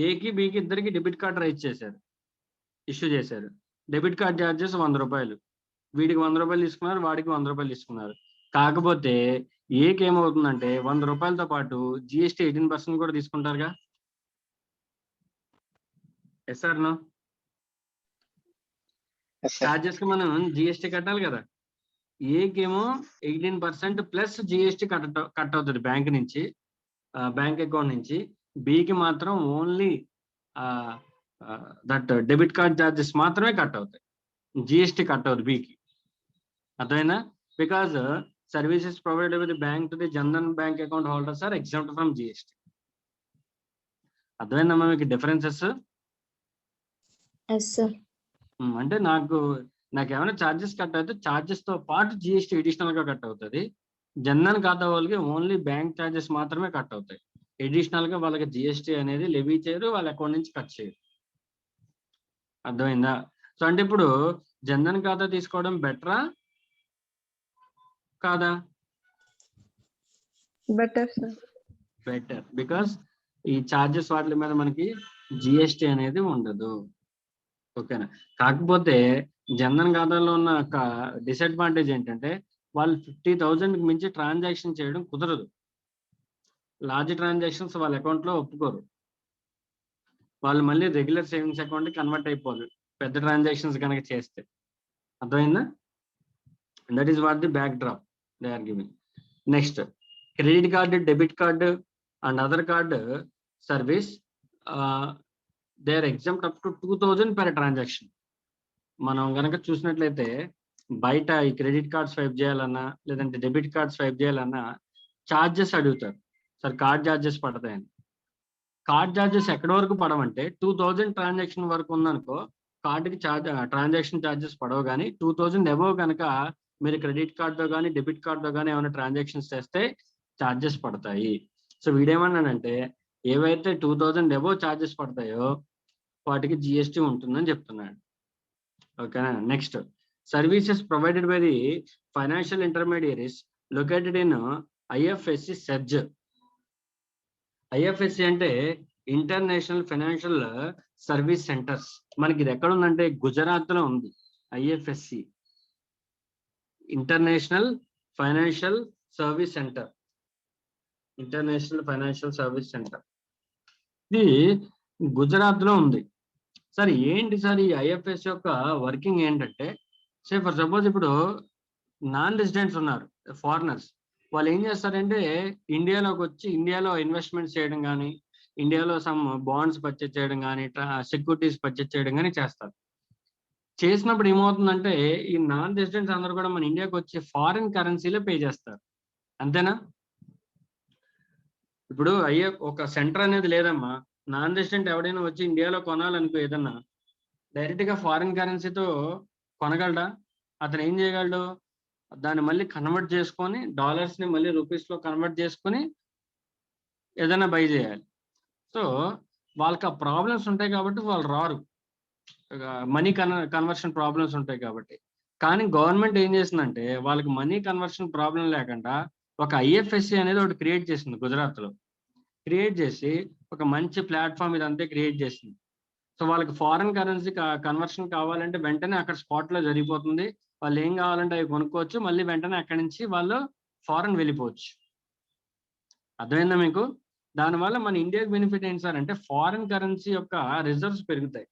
ఏకి బికి ఇద్దరికి డెబిట్ కార్డ్ రైజ్ చేశారు, ఇష్యూ చేశారు. డెబిట్ కార్డ్ ఛార్జెస్ 100 రూపాయలు, వీడికి 100 రూపాయలు తీసుకున్నారు, వాడికి 100 రూపాయలు తీసుకున్నారు. కాకపోతే ఏకి ఏమవుతుందంటే 100 రూపాయలతో పాటు జిఎస్టీ 18% కూడా తీసుకుంటారుగా. ఎస్ఆర్నో? Yes, sir. ఛార్జెస్ కి మనం జిఎస్టీ కట్టాలి కదా. ఏకేమో 18% ప్లస్ జిఎస్టీ కట్ అవుతుంది బ్యాంక్ నుంచి, బ్యాంక్ అకౌంట్ నుంచి. బికి మాత్రం only that debit card charges మాత్రమే కట్ అవుతాయి, జిఎస్టీ కట్ అవుతుంది బికి. అర్థమైనా? Because services provided with bank to the Jan Dhan bank account holders are exempt from GST. అర్థమైందమ్మా మీకు డిఫరెన్సెస్? Yes, sir. అంటే నాకు ఏమైనా ఛార్జెస్ కట్ అయితే ఛార్జెస్ తో పాటు జిఎస్టీ అడిషనల్ గా కట్ అవుతుంది. జన్ధన్ ఖాతా వాళ్ళకి ఓన్లీ బ్యాంక్ ఛార్జెస్ మాత్రమే కట్ అవుతాయి, అడిషనల్ గా వాళ్ళకి జిఎస్టీ అనేది లెవీ చేయరు, వాళ్ళ అకౌంట్ నుంచి కట్ చేయరు. అర్థమైందా? సో అంటే ఇప్పుడు జన్ధన్ ఖాతా తీసుకోవడం బెటరా కాదా? Better, sir. బెటర్, బికాస్ ఈ ఛార్జెస్ వాటి మీద మనకి జిఎస్టీ అనేది ఉండదు. ఓకేనా, కాకపోతే జన్ధన్ ఖాతాలో ఉన్న ఒక డిసడ్వాంటేజ్ ఏంటంటే వాళ్ళు 50,000 మించి ట్రాన్సాక్షన్ చేయడం కుదరదు. లార్జ్ ట్రాన్సాక్షన్స్ వాళ్ళ అకౌంట్ లో ఒప్పుకోరు, వాళ్ళు మళ్ళీ రెగ్యులర్ సేవింగ్స్ అకౌంట్ కన్వర్ట్ అయిపోదు పెద్ద ట్రాన్సాక్షన్స్ కనుక చేస్తే. అర్థమైందా? That is what the backdrop they are giving. Next, credit card, debit card and other card service they are exempt up to 2,000 per transaction. మనం కనుక చూసినట్లయితే బయట ఈ క్రెడిట్ కార్డ్ స్వైప్ చేయాలన్నా లేదంటే డెబిట్ కార్డ్ స్వైప్ చేయాలన్నా ఛార్జెస్ అడుగుతారు, సార్ కార్డ్ ఛార్జెస్ పడతాయని. కార్డ్ ఛార్జెస్ ఎక్కడి వరకు పడవంటే 2,000 ట్రాన్సాక్షన్ వరకు ఉందనుకో కార్డుకి ట్రాన్సాక్షన్ ఛార్జెస్ పడవు. కానీ 2,000 అబోవ్ కనుక మీరు క్రెడిట్ కార్డుతో కానీ డెబిట్ కార్డుతో కానీ ఏమైనా ట్రాన్సాక్షన్స్ చేస్తే ఛార్జెస్ పడతాయి. సో వీడేమన్నానంటే ఏవైతే 2,000 అబోవ్ ఛార్జెస్ పడతాయో వాటికి జిఎస్టీ ఉంటుందని చెప్తున్నాడు. ఓకేనా? Next, services provided by the financial intermediaries located in IFSC సెర్జ్. ఐఎఫ్ఎస్సి అంటే ఇంటర్నేషనల్ ఫైనాన్షియల్ సర్వీస్ సెంటర్స్. మనకి ఇది ఎక్కడ ఉందంటే గుజరాత్ లో ఉంది IFSC. International financial service centre. International financial service centre ఇది గుజరాత్ లో ఉంది. సార్ ఏంటి సార్ ఈ ఐఎఫ్ఎస్ యొక్క వర్కింగ్ ఏంటంటే, ఫర్ సపోజ్ ఇప్పుడు నాన్ రెసిడెంట్స్ ఉన్నారు, ఫారినర్స్, వాళ్ళు ఏం చేస్తారంటే ఇండియాలోకి వచ్చి ఇండియాలో ఇన్వెస్ట్మెంట్స్ చేయడం కానీ, ఇండియాలో సమ్ బాండ్స్ పర్చేజ్ చేయడం కానీ, సెక్యూరిటీస్ పర్చేజ్ చేయడం కానీ చేస్తారు. చేసినప్పుడు ఏమవుతుందంటే ఈ నాన్ రెసిడెంట్స్ అందరూ కూడా మన ఇండియాకి వచ్చి ఫారిన్ కరెన్సీలో పే చేస్తారు. అంతేనా? ఇప్పుడు ఒక సెంటర్ అనేది లేదమ్మా. నాన్ రెసిడెంట్ ఎవడైనా వచ్చి ఇండియాలో కొనాలనుకో ఏదన్నా, డైరెక్ట్ గా ఫారిన్ కరెన్సీతో కొనగలడా? అతను ఏం చేయగలడు? దాన్ని మళ్ళీ కన్వర్ట్ చేసుకొని డాలర్స్ ని మళ్ళీ రూపీస్ లో కన్వర్ట్ చేసుకొని ఏదైనా బై చేయాలి. సో వాళ్ళకి ఆ ప్రాబ్లమ్స్ ఉంటాయి కాబట్టి వాళ్ళు రారు, మనీ కన్వర్షన్ ప్రాబ్లమ్స్ ఉంటాయి కాబట్టి. కానీ గవర్నమెంట్ ఏం చేసిందంటే వాళ్ళకి మనీ కన్వర్షన్ ప్రాబ్లం లేకుండా ఒక ఐఎఫ్ఎస్సి అనేది ఒకటి క్రియేట్ చేసింది గుజరాత్ లో. క్రియేట్ చేసి ఒక మంచి ప్లాట్ఫామ్ ఇదంతా క్రియేట్ చేసింది. సో వాళ్ళకి ఫారెన్ కరెన్సీ కన్వర్షన్ కావాలంటే వెంటనే అక్కడ స్పాట్ లో జరిగిపోతుంది. వాళ్ళు ఏం కావాలంటే అవి కొనుక్కోవచ్చు, మళ్ళీ వెంటనే అక్కడి నుంచి వాళ్ళు ఫారెన్ వెళ్ళిపోవచ్చు. అర్థమైందా మీకు? దానివల్ల మన ఇండియాకి బెనిఫిట్ ఏంటి సార్ అంటే ఫారెన్ కరెన్సీ యొక్క రిజర్వ్స్ పెరుగుతాయి.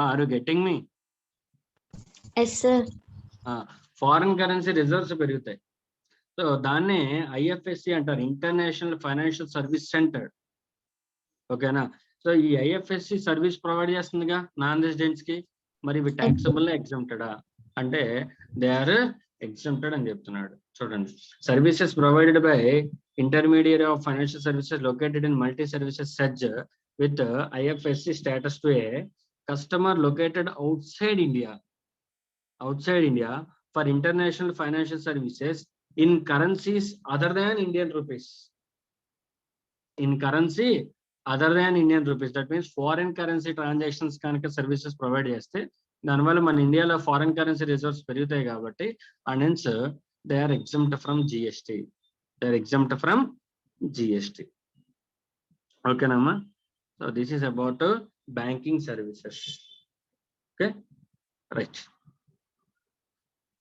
Are you getting me? Yes sir. Foreign currency reserves పెరుగుతాయి. సో దాన్నే ఐఎఫ్ఎస్సి అంటారు, ఇంటర్నేషనల్ ఫైనాన్షియల్ సర్వీస్ సెంటర్. ఓకేనా? సో ఈ ఐఎఫ్ఎస్సి సర్వీస్ ప్రొవైడ్ చేస్తుందిగా నాన్ రెసిడెంట్స్ కి. మరి ఇవి ట్యాక్సబుల్ ఎగ్జామ్టెడా అంటే దే ఆర్ ఎగ్జామ్టెడ్ అని చెప్తున్నాడు. చూడండి, services provided by intermediate of financial services located in multi services SEZ with IFSC status to A customer located outside India for international financial services in currencies other than Indian rupees. In currency other than Indian rupees. That means foreign currency transactions కనుక సర్వీసెస్ ప్రొవైడ్ చేస్తే దానివల్ల మన ఇండియాలో ఫారెన్ కరెన్సీ రిజర్వ్స్ పెరుగుతాయి కాబట్టి and hence they are exempted from GST. They are exempted from GST. ఓకేనమ్మా? So this is about banking services. Okay, right.